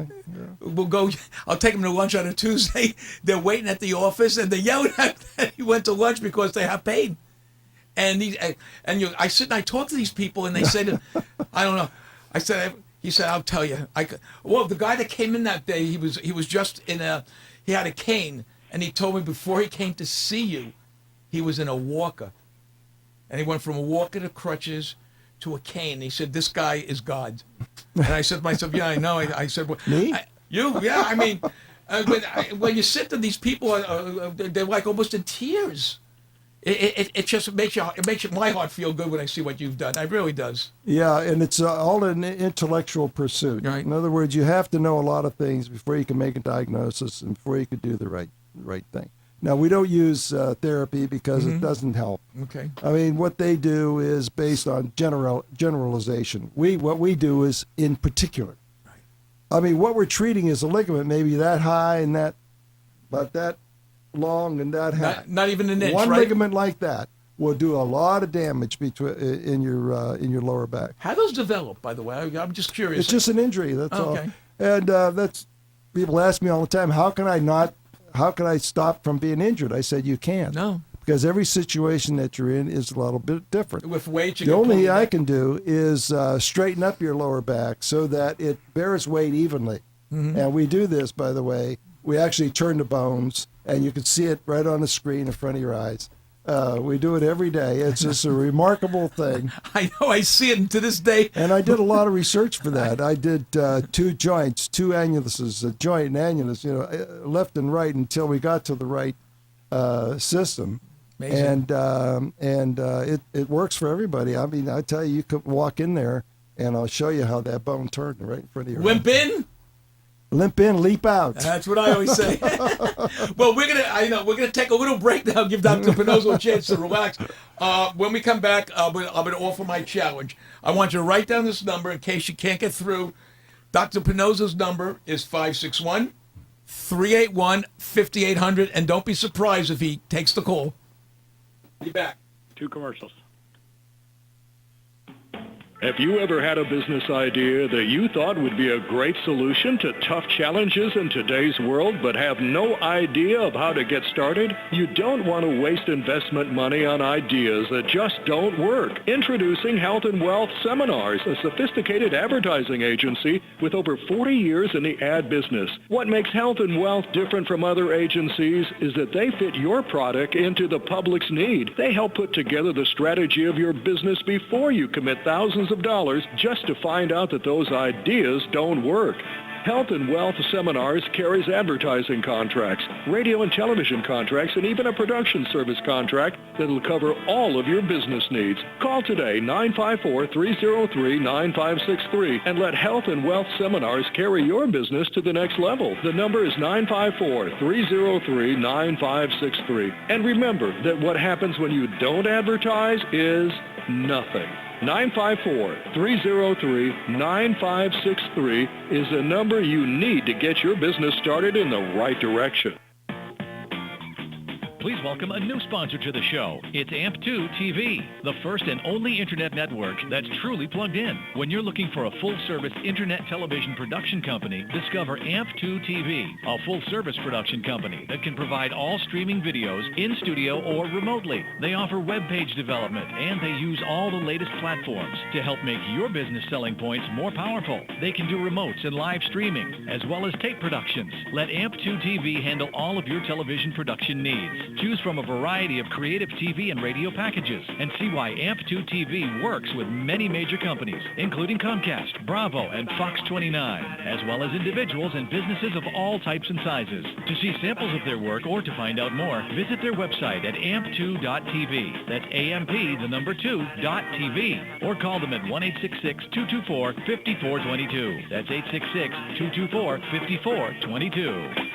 C: we'll go. I'll take them to lunch on a Tuesday. They're waiting at the office, and they yell at that he went to lunch because they have pain. And I sit and I talk to these people, and they say to, I don't know. I said, He said, "I'll tell you." Well, the guy that came in that day, he was just he had a cane, and he told me before he came to see you, he was in a walker, and he went from a walker to crutches to a cane. He said, "This guy is God." And I said to myself, "Yeah, I know." I said, well,
F: Me?
C: Yeah. I mean, when you sit to these people, they're like almost in tears. It just makes my heart feel good when I see what you've done. It really does.
F: Yeah, and it's all an intellectual pursuit.
C: Right.
F: In other words, you have to know a lot of things before you can make a diagnosis and before you can do the right thing. Now, we don't use therapy because it doesn't help.
C: Okay.
F: I mean, what they do is based on generalization. What we do is in particular.
C: Right.
F: I mean, what we're treating is a ligament maybe that high and about that long and that high.
C: Not even an inch,
F: One
C: right?
F: ligament like that will do a lot of damage in your lower back.
C: How those develop, by the way? I'm just curious.
F: It's just an injury. That's
C: Okay.
F: all. And that's people ask me all the time, how can I stop from being injured? I said you can't.
C: No.
F: Because every situation that you're in is a little bit different.
C: With weight, you
F: The
C: can
F: only
C: pull
F: thing
C: it
F: I
C: back.
F: can do is straighten up your lower back so that it bears weight evenly. And we do this, by the way. We actually turn the bones, and you can see it right on the screen in front of your eyes. We do it every day. It's just a remarkable thing.
C: I know. I see it, and to this day.
F: And I did a lot of research for that. I did 2 joints, 2 annuluses, a joint and annulus, left and right until we got to the right system.
C: Amazing.
F: And it works for everybody. I mean, I tell you, you could walk in there, and I'll show you how that bone turned right in front of your
C: Limp in?
F: Limp in, leap out.
C: That's what I always say. Well, we're gonna take a little break now. Give Dr. Pinozo a chance to relax. When we come back, I'm gonna offer my challenge. I want you to write down this number in case you can't get through. Dr. Pinozo's number is 561-381-5800, and don't be surprised if he takes the call. Be back.
B: 2 commercials. Have you ever had a business idea that you thought would be a great solution to tough challenges in today's world but have no idea of how to get started? You don't want to waste investment money on ideas that just don't work. Introducing Health and Wealth Seminars, a sophisticated advertising agency with over 40 years in the ad business. What makes Health and Wealth different from other agencies is that they fit your product into the public's need. They help put together the strategy of your business before you commit thousands of dollars just to find out that those ideas don't work. Health and Wealth Seminars carries advertising contracts, radio and television contracts, and even a production service contract that will cover all of your business needs. Call today, 954-303-9563, and let Health and Wealth Seminars carry your business to the next level. The number is 954-303-9563. And remember that what happens when you don't advertise is nothing. 954-303-9563 is the number you need to get your business started in the right direction.
A: Please welcome a new sponsor to the show. It's AMP2 TV, the first and only internet network that's truly plugged in. When you're looking for a full-service internet television production company, discover AMP2 TV, a full-service production company that can provide all streaming videos in studio or remotely. They offer web page development, and they use all the latest platforms to help make your business selling points more powerful. They can do remotes and live streaming, as well as tape productions. Let AMP2 TV handle all of your television production needs. Choose from a variety of creative TV and radio packages and see why AMP2 TV works with many major companies, including Comcast, Bravo, and Fox 29, as well as individuals and businesses of all types and sizes. To see samples of their work or to find out more, visit their website at amp2.tv. That's AMP2.TV. Or call them at 1-866-224-5422. That's 866-224-5422.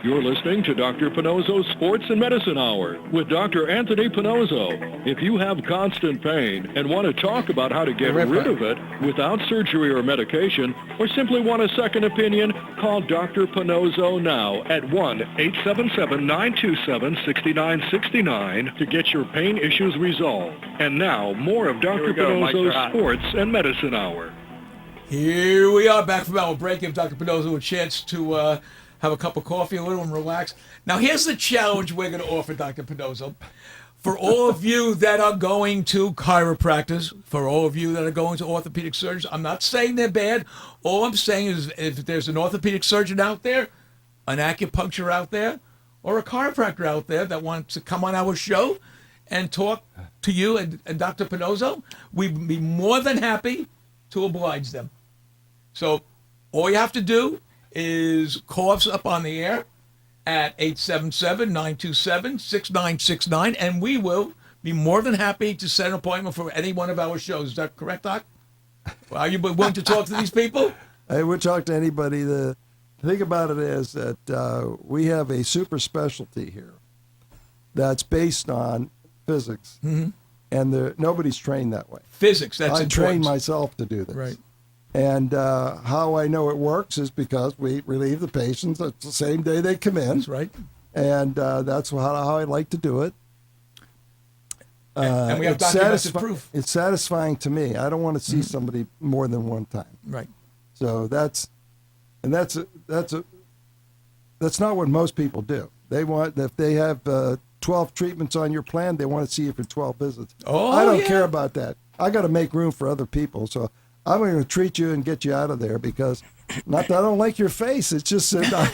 B: You're listening to Dr. Pinozo's Sports and Medicine Hour with Dr. Anthony Pinozo. If you have constant pain and want to talk about how to get rid of it without surgery or medication, or simply want a second opinion, call Dr. Pinozo now at 1-877-927-6969 to get your pain issues resolved. And now, more of Dr. Pinozo's Sports and Medicine Hour.
C: Here we are back from our break. Give Dr. Pinozo a chance to have a cup of coffee a little and relax. Now, here's the challenge we're going to offer Dr. Pinozo. For all of you that are going to chiropractors, for all of you that are going to orthopedic surgeons, I'm not saying they're bad. All I'm saying is if there's an orthopedic surgeon out there, an acupuncture out there, or a chiropractor out there that wants to come on our show and talk to you and Dr. Pinozzo, we'd be more than happy to oblige them. So all you have to do is call us up on the air at 877-927-6969, and we will be more than happy to set an appointment for any one of our shows. Is that correct, Doc? Are you willing to talk to these people?
F: Hey, we'll talk to anybody. The thing about it is that we have a super specialty here that's based on physics, and nobody's trained that way.
C: Physics, that's
F: I
C: important.
F: trained myself to do this.
C: Right.
F: And how I know it works is because we relieve the patients the same day they come in.
C: That's right.
F: And that's how I like to do it.
C: And we have
F: it's
C: documented proof.
F: It's satisfying to me. I don't want to see somebody more than one time.
C: Right.
F: So that's not what most people do. They want, if they have 12 treatments on your plan, they want to see you for 12 visits.
C: Oh,
F: I don't
C: yeah.
F: care about that. I got to make room for other people. So I'm going to treat you and get you out of there because, not that I don't like your face, it's just that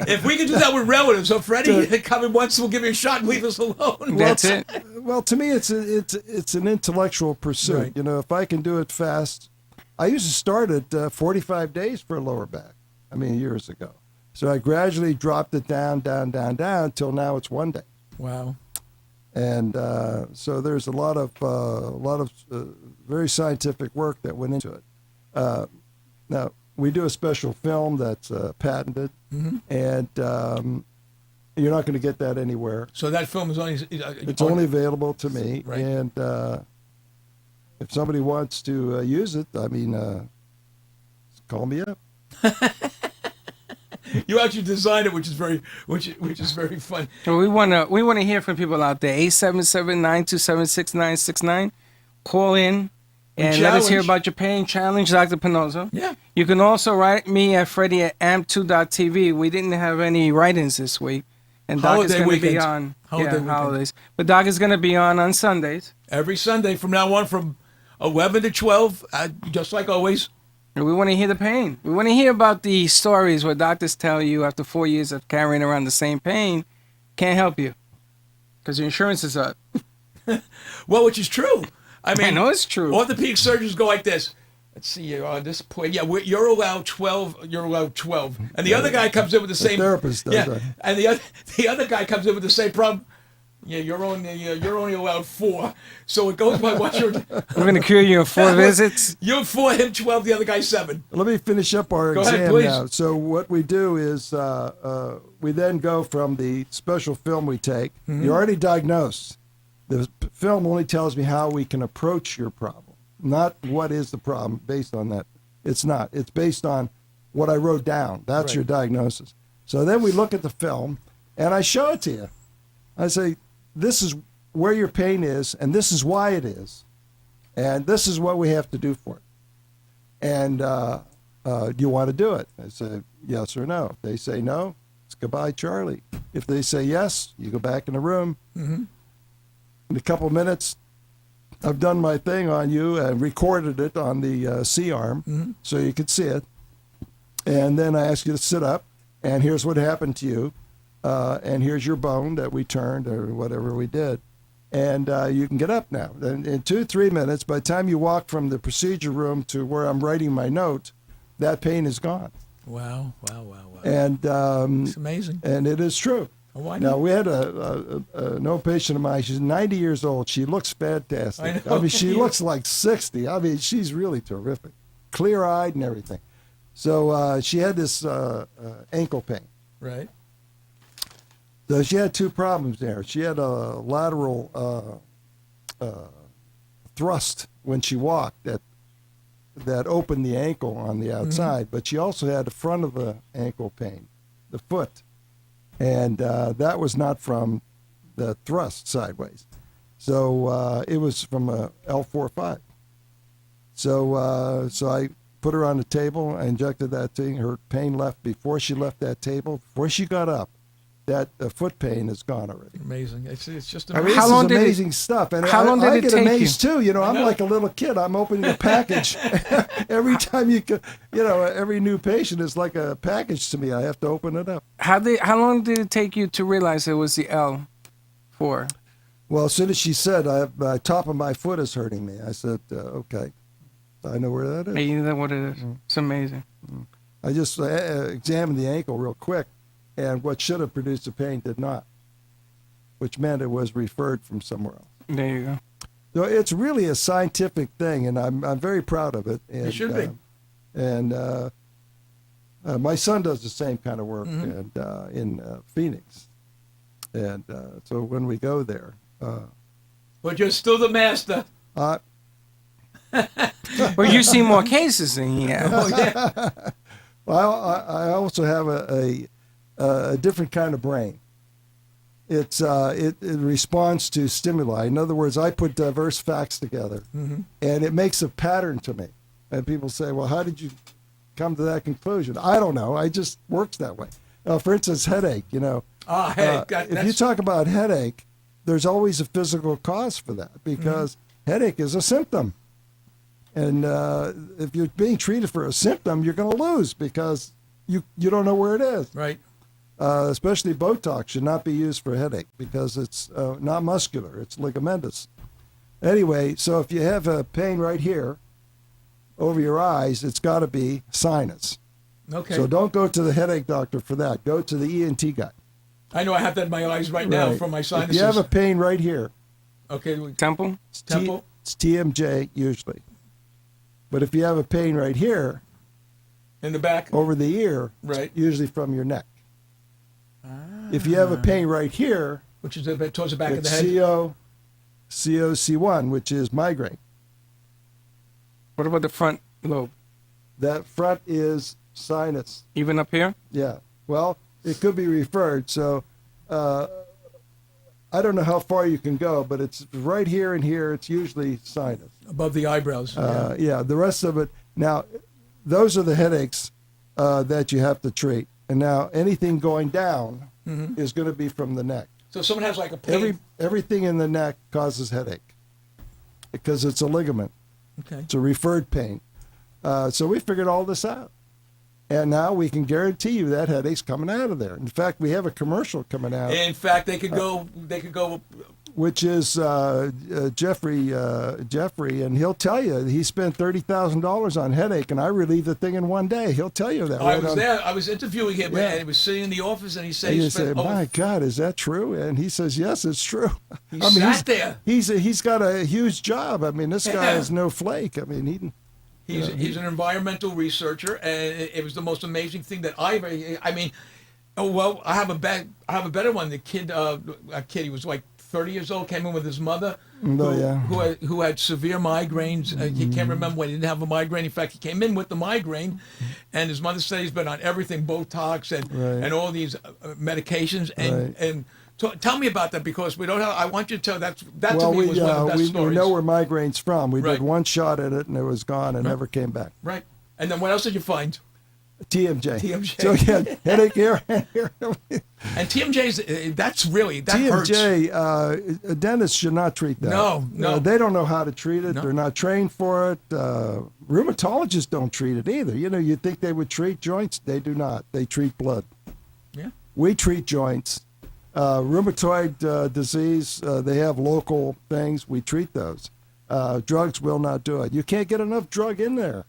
C: If we could do that with relatives, so Freddie, come in once, we'll give you a shot and leave us alone.
E: That's it.
F: well, to me, it's an intellectual pursuit.
C: Right.
F: You know, if I can do it fast, I used to start at 45 days for a lower back. I mean, years ago. So I gradually dropped it down till now it's 1 day.
C: Wow.
F: And so there's a lot of very scientific work that went into it. Now we do a special film that's patented, and you're not going to get that anywhere.
C: So that film is only...
F: It's only available to me,
C: Right.
F: and if somebody wants to use it, I mean, call me up.
C: You actually designed it, which is very fun.
E: Well, we wanna hear from people out there. 877-927-6969. Call in and let us hear
C: challenge.
E: about your pain. Challenge Dr. Pinozzo.
C: Yeah.
E: You can also write me at Freddie at amp2.tv. We didn't have any write-ins this week, and Doc is
C: Holiday
E: going to be
C: weekends.
E: on.
C: Holiday weekend.
E: Holidays. But Doc is going to be on Sundays.
C: Every Sunday from now on, from 11 to 12, just like always.
E: And we want to hear the pain. We want to hear about the stories where doctors tell you after 4 years of carrying around the same pain, can't help you because your insurance is up.
C: Well, which is true. I mean,
E: I know it's true.
C: Orthopedic surgeons go like this. Let's see, you're on this point. Yeah, you're allowed 12. You're allowed 12. And the other guy comes in with the same.
F: therapist does that.
C: And the other guy comes in with the same problem. Yeah, you're only allowed 4. So it goes by what you're.
E: We're going to cure you in 4 visits.
C: You're 4, him 12, the other guy 7.
F: Let me finish up our
C: Go ahead,
F: exam
C: please.
F: now. So what we do is we then go from the special film we take. You're already diagnosed. The film only tells me how we can approach your problem, not what is the problem based on that. It's not. It's based on what I wrote down. That's
C: Right.
F: your diagnosis. So then we look at the film, and I show it to you. I say, this is where your pain is, and this is why it is, and this is what we have to do for it. And do you want to do it? I say, yes or no. If they say no, it's goodbye, Charlie. If they say yes, you go back in the room. In a couple of minutes, I've done my thing on you and recorded it on the C-arm so you could see it. And then I ask you to sit up, and here's what happened to you. And here's your bone that we turned or whatever we did. And you can get up now. And in 2-3 minutes, by the time you walk from the procedure room to where I'm writing my note, that pain is gone.
C: Wow.
F: And
C: It's amazing.
F: and it is true.
C: Oh, why
F: Now,
C: not?
F: we had an old patient of mine. She's 90 years old. She looks fantastic.
C: I know.
F: mean, she looks like 60. I mean, she's really terrific. Clear-eyed and everything. So she had this ankle pain.
C: Right.
F: So she had 2 problems there. She had a lateral thrust when she walked that opened the ankle on the outside, but she also had the front of the ankle pain, the foot. And that was not from the thrust sideways. So it was from a L4-5. So I put her on the table, I injected that thing. Her pain left before she left that table, before she got up. that foot pain is gone already.
C: Amazing. It's just
F: I
C: amazing.
F: mean,
E: How
F: this
E: long
F: is
E: did it-
F: amazing stuff. And
E: how long did
F: I
E: it
F: get
E: take you?
F: amazed too. You know, I'm
C: know.
F: like a little kid. I'm opening a package. Every time every new patient is like a package to me. I have to open it up.
E: How long did it take you to realize it was the L4?
F: Well, as soon as she said, the top of my foot is hurting me, I said, okay. I know where that is.
E: Hey, you know what it is? It's amazing.
F: I just examined the ankle real quick, and what should have produced the pain did not, which meant it was referred from somewhere else.
E: There you go.
F: So it's really a scientific thing, and I'm very proud of it. And,
C: It should be.
F: And my son does the same kind of work and in Phoenix, and so when we go there,
C: But you're still the master.
E: Well, you see more cases than he has.
C: Oh, yeah.
F: well, I also have a different kind of brain. It responds to stimuli. In other words, I put diverse facts together, and it makes a pattern to me. And people say, "Well, how did you come to that conclusion?" I don't know. I just works that way. For instance, headache.
C: Headache.
F: If you talk about headache, there's always a physical cause for that because headache is a symptom. And if you're being treated for a symptom, you're going to lose because you don't know where it is.
C: Right.
F: Especially Botox should not be used for headache because it's not muscular, it's ligamentous. Anyway, so if you have a pain right here over your eyes, it's got to be sinus.
C: Okay.
F: So don't go to the headache doctor for that. Go to the ENT guy.
C: I know I have that in my eyes right now
F: Right.
C: from my
F: If
C: sinuses.
F: you have a pain right here,
C: Okay.
E: Temple?
F: it's
C: Temple?
F: it's TMJ usually. But if you have a pain right here
C: In the back.
F: over the ear, it's
C: Right.
F: usually from your neck. If you have a pain right here,
C: Which is a bit towards the back of the
F: it's
C: head.
F: COC1, which is migraine.
E: What about the front lobe?
F: That front is sinus.
E: Even up here?
F: Yeah. Well, it could be referred. So I don't know how far you can go, but it's right here and here. It's usually sinus.
C: Above the eyebrows.
F: Yeah. The rest of it. Now, those are the headaches that you have to treat. And now anything going down is going to be from the neck.
C: So someone has like a pain.
F: Everything in the neck causes headache because it's a ligament.
C: Okay.
F: It's a referred pain. So we figured all this out. And now we can guarantee you that headache's coming out of there. In fact, we have a commercial coming out,
C: In fact, they could go.
F: which is Jeffrey, and he'll tell you he spent $30,000 on headache, and I relieved the thing in one day. He'll tell you that.
C: I
F: right
C: was
F: on-
C: there. I was interviewing him,
F: Yeah.
C: and he was sitting in the office, and he said
F: And
C: he
F: you say,
C: spent over.
F: "My God, is that true?" And he says, "Yes, it's true."
C: He sat there.
F: He's got a huge job. I mean, this guy
C: Yeah.
F: is no flake. I mean,
C: He's an environmental researcher, and it was the most amazing thing that I mean, oh well, I have a better one. The kid, he was like 30 years old, came in with his mother, who had severe migraines. He can't remember when he didn't have a migraine. In fact, he came in with the migraine, and his mother said he's been on everything, Botox and all these medications. And tell me about that because we don't have. I want you to tell that to me was one of the best
F: we
C: stories.
F: know where migraine's from. We
C: Right.
F: did one shot at it, and it was gone and never came back.
C: Right. And then what else did you find?
F: TMJ.
C: TMJ.
F: So yeah, headache here and here.
C: And TMJ's that hurts.
F: TMJ, a dentist should not treat that.
C: No.
F: They don't know how to treat it.
C: No.
F: They're not trained for it. Rheumatologists don't treat it either. You'd think they would treat joints. They do not. They treat blood.
C: Yeah.
F: We treat joints. Rheumatoid disease, they have local things. We treat those. Drugs will not do it. You can't get enough drug in there,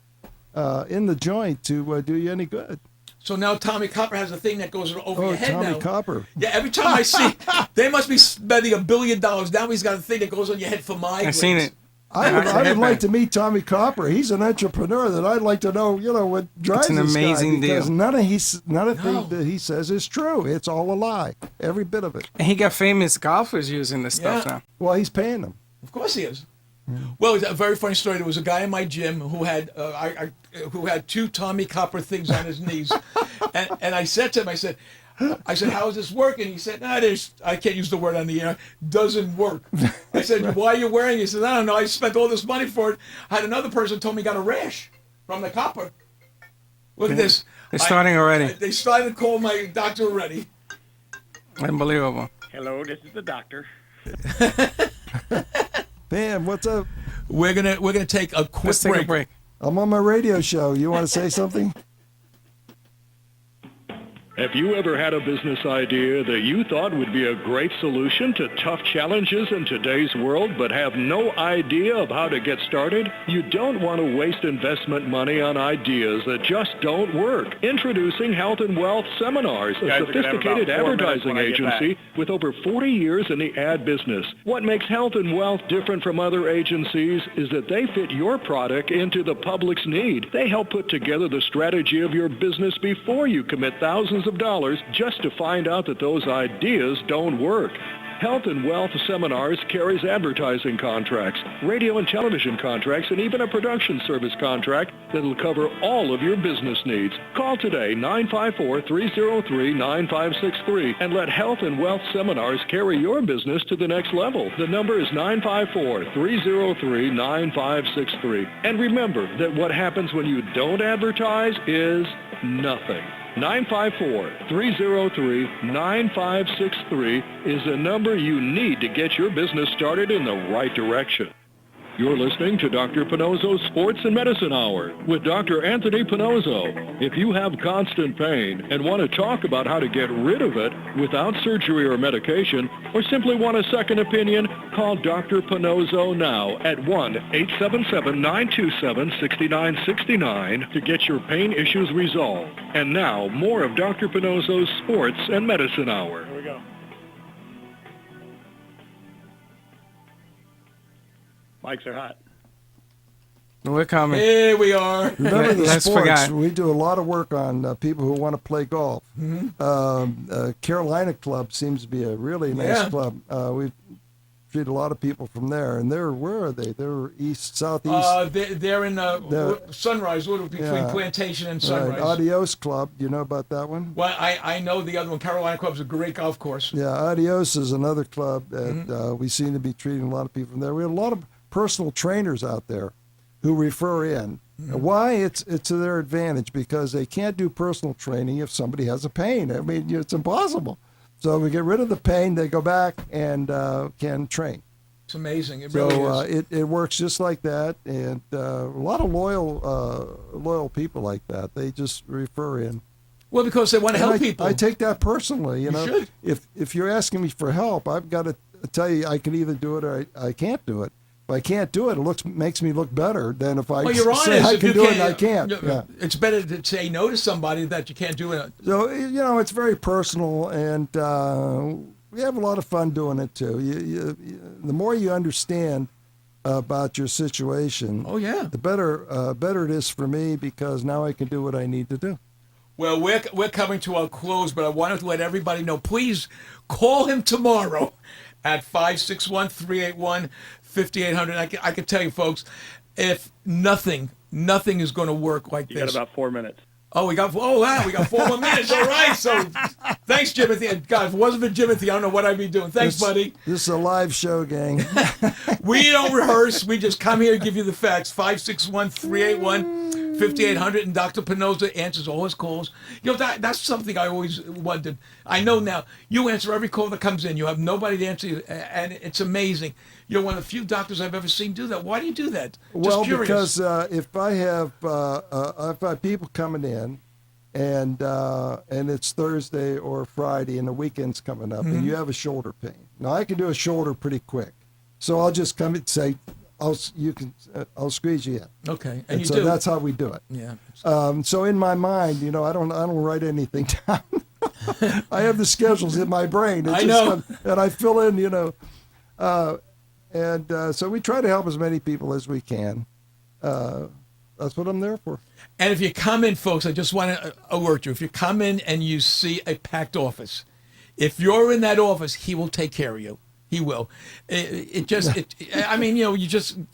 F: in the joint to do you any good.
C: So now Tommy Copper has a thing that goes over your head
F: Tommy
C: now.
F: Copper.
C: Yeah, every time I see, they must be spending $1 billion. Now he's got a thing that goes on your head for migraines.
E: I've seen it.
F: I would
E: headband.
F: like to meet Tommy Copper. He's an entrepreneur that I'd like to know, what drives
E: an
F: this guy,
E: amazing
F: because
E: deal.
F: none of
C: No.
F: thing that he says is true. It's all a lie, every bit of it.
E: And he got famous golfers using this stuff
C: Yeah.
E: now.
F: Well, he's paying them.
C: Of course he is. Well, it's a very funny story. There was a guy in my gym who had who had 2 Tommy Copper things on his knees, and I said to him, I said, how is this working? He said, I can't use the word on the air. Doesn't work. I said, why are you wearing it? He said, I don't know. I spent all this money for it. I had another person told me he got a rash from the copper. Look at this.
E: They're starting already.
C: They started to call my doctor already.
E: Unbelievable.
D: Hello, this is the doctor.
F: Pam, what's up?
C: We're gonna take a quick
E: Let's take a break.
F: I'm on my radio show. You want to say something?
B: Have you ever had a business idea that you thought would be a great solution to tough challenges in today's world, but have no idea of how to get started? You don't want to waste investment money on ideas that just don't work. Introducing Health and Wealth Seminars, a
D: Guys are gonna have
B: sophisticated
D: about 4 minutes
B: advertising
D: when I get back.
B: agency with over 40 years in the ad business. What makes Health and Wealth different from other agencies is that they fit your product into the public's need. They help put together the strategy of your business before you commit thousands of dollars just to find out that those ideas don't work. Health and Wealth Seminars carries advertising contracts, radio and television contracts, and even a production service contract that will cover all of your business needs. Call today, 954-303-9563, and let Health and Wealth Seminars carry your business to the next level. The number is 954-303-9563. And remember that what happens when you don't advertise is nothing. 954-303-9563 is the number you need to get your business started in the right direction. You're listening to Dr. Pinozzo's Sports and Medicine Hour with Dr. Anthony Pinozzo. If you have constant pain and want to talk about how to get rid of it without surgery or medication, or simply want a second opinion, call Dr. Pinozzo now at 1-877-927-6969 to get your pain issues resolved. And now, more of Dr. Pinozzo's Sports and Medicine Hour.
D: Here we go. Mics are hot.
E: We're coming.
C: Here we are.
F: Remember the
E: Let's
F: sports.
E: forget.
F: We do a lot of work on people who want to play golf. Carolina Club seems to be a really nice
C: Yeah.
F: club. We treat a lot of people from there. And where are they? They're southeast.
C: They're in Sunrise, between
F: Yeah.
C: Plantation and
F: Right.
C: Sunrise.
F: Adios Club. You know about that one?
C: Well, I know the other one. Carolina Club's a great golf course.
F: Yeah, Adios is another club that
C: Mm-hmm.
F: we seem to be treating a lot of people from there. We have a lot of personal trainers out there who refer in.
C: Mm-hmm.
F: Why? It's to their advantage because they can't do personal training if somebody has a pain. I mean, it's impossible. So we get rid of the pain, they go back and can train.
C: It's amazing. It really
F: So
C: is.
F: it works just like that, and a lot of loyal people like that. They just refer in.
C: Well, because they want to
F: And
C: help people.
F: I take that personally. You know,
C: should.
F: if you're asking me for help, I've got to tell you I can either do it or I can't do it. If I can't do it, makes me look better than if I
C: Well, you're
F: say
C: honest.
F: I
C: If
F: can
C: you
F: do it and I can't.
C: you-
F: Yeah.
C: It's better to say no to somebody that you can't do it.
F: So it's very personal, and we have a lot of fun doing it too. The more you understand about your situation,
C: Oh, yeah.
F: the better it is for me because now I can do what I need to do.
C: Well, we're coming to our close, but I wanted to let everybody know. Please call him tomorrow at 561-381-5800. I can tell you, folks, if nothing is going to work like
D: You
C: this.
D: got about 4 minutes.
C: We got 4 more minutes. All right. So thanks, Jimothy. God, if it wasn't for Jimothy, I don't know what I'd be doing. Thanks, buddy.
F: This is a live show, gang.
C: We don't rehearse. We just come here and give you the facts. 561-381-5800, and Dr. Pinozzo answers all his calls. You know, that's something I always wondered. I know now you answer every call that comes in. You have nobody to answer you, and it's amazing. You're one of the few doctors I've ever seen do that. Why do you do that?
F: Well,
C: Just curious.
F: because if I have people coming in, and it's Thursday or Friday, and the weekend's coming up, and you have a shoulder pain. Now I can do a shoulder pretty quick, so I'll just come and say, I'll squeeze you in.
C: Okay,
F: And
C: you
F: so
C: do.
F: that's how we do it.
C: Yeah.
F: So in my mind, I don't write anything down. I have the schedules in my brain.
C: I know.
F: And I fill in, so we try to help as many people as we can. That's what I'm there for.
C: And if you come in, folks, I just want to alert you. If you come in and you see a packed office, if you're in that office, he will take care of you. He will. You just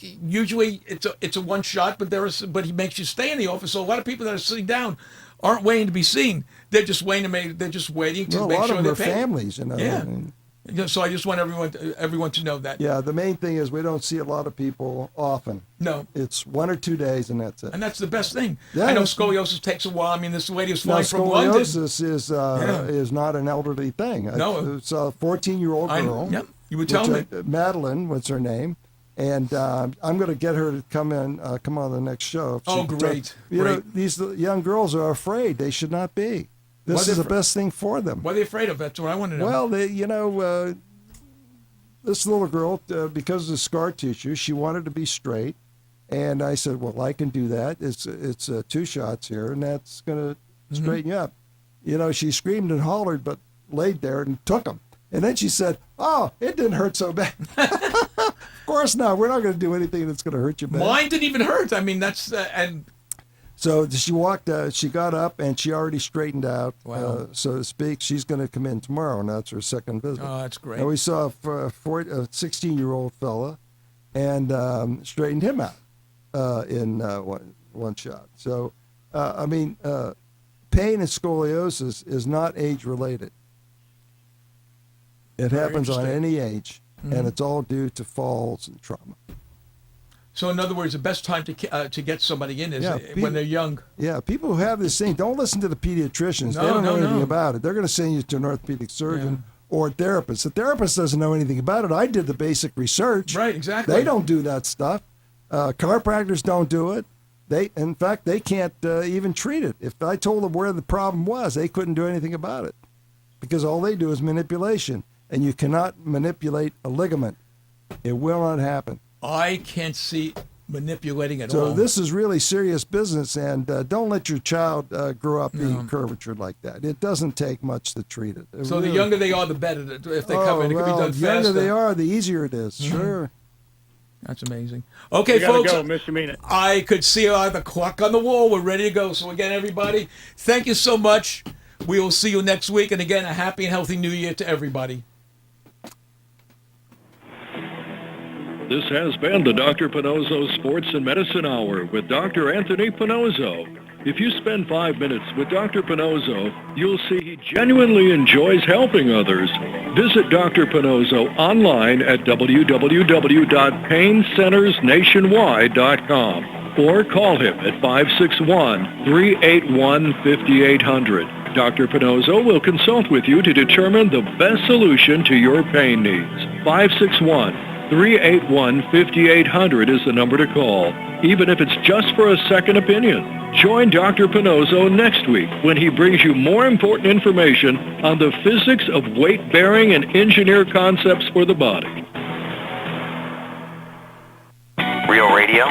C: usually it's a one shot, but he makes you stay in the office. So a lot of people that are sitting down aren't waiting to be seen. They're just waiting to make. They're just waiting to
F: Well, a
C: make
F: lot
C: sure
F: of them
C: they're
F: are
C: paid.
F: families,
C: Yeah. So I just want everyone to know that.
F: Yeah, the main thing is we don't see a lot of people often.
C: No.
F: It's 1 or 2 days, and that's it.
C: And that's the best thing.
F: Yeah,
C: I know
F: that's-
C: scoliosis takes a while. I mean, this lady was
F: Now,
C: flying from London.
F: scoliosis is not an elderly thing.
C: No.
F: It's a 14-year-old girl.
C: Yep, you would tell me.
F: Madeline, what's her name? And I'm going to get her to come on the next show. If she
C: Oh,
F: can
C: great,
F: You know,
C: great.
F: these young girls are afraid. They should not be.
C: Why
F: This
C: they
F: is the
C: afraid?
F: best thing for them.
C: What are they afraid of? That's what I want to know.
F: Well, this little girl, because of the scar tissue, she wanted to be straight. And I said, well, I can do that. It's 2 shots here, and that's going to straighten you up. You know, she screamed and hollered, but laid there and took them. And then she said, oh, it didn't hurt so bad. Of course not. We're not going to do anything that's going to hurt you bad.
C: Mine didn't even hurt. I mean, that's and
F: So she walked, she got up, and she already straightened out,
C: Wow.
F: so to speak. She's going to come in tomorrow, and that's her second visit.
C: oh, that's great.
F: And we saw a 16-year-old fella and straightened him out in one shot. So, I mean, pain and scoliosis is not age-related. It
C: Very
F: happens on
C: interesting.
F: any age, and it's all due to falls and trauma.
C: So in other words, the best time to get somebody in is
F: Yeah,
C: when they're young.
F: Yeah, people who have this thing, don't listen to the pediatricians.
C: No,
F: They don't know
C: no,
F: anything
C: no.
F: about it. They're going to send you to an orthopedic surgeon or a therapist. The therapist doesn't know anything about it. I did the basic research.
C: Right, exactly.
F: They don't do that stuff. Chiropractors don't do it. In fact, they can't even treat it. If I told them where the problem was, they couldn't do anything about it because all they do is manipulation, and you cannot manipulate a ligament. It will not happen.
C: I can't see manipulating at
F: So
C: all.
F: this is really serious business, and don't let your child grow up being curvatured like that. It doesn't take much to treat it.
C: So the younger they are, the better. If they come in, it can be done
F: the younger
C: faster.
F: they are, the easier it is. Sure.
C: That's amazing. Okay,
D: You gotta
C: folks.
D: go, Mr. Mean
C: I could see the clock on the wall. We're ready to go. So again, everybody, thank you so much. We will see you next week. And again, a happy and healthy new year to everybody.
B: This has been the Dr. Pinozzo Sports and Medicine Hour with Dr. Anthony Pinozzo. If you spend 5 minutes with Dr. Pinozzo, you'll see he genuinely enjoys helping others. Visit Dr. Pinozzo online at www.paincentersnationwide.com or call him at 561-381-5800. Dr. Pinozzo will consult with you to determine the best solution to your pain needs. 561-381-5800 is the number to call, even if it's just for a second opinion. Join Dr. Pinozzo next week when he brings you more important information on the physics of weight-bearing and engineered concepts for the body.
G: Real Radio.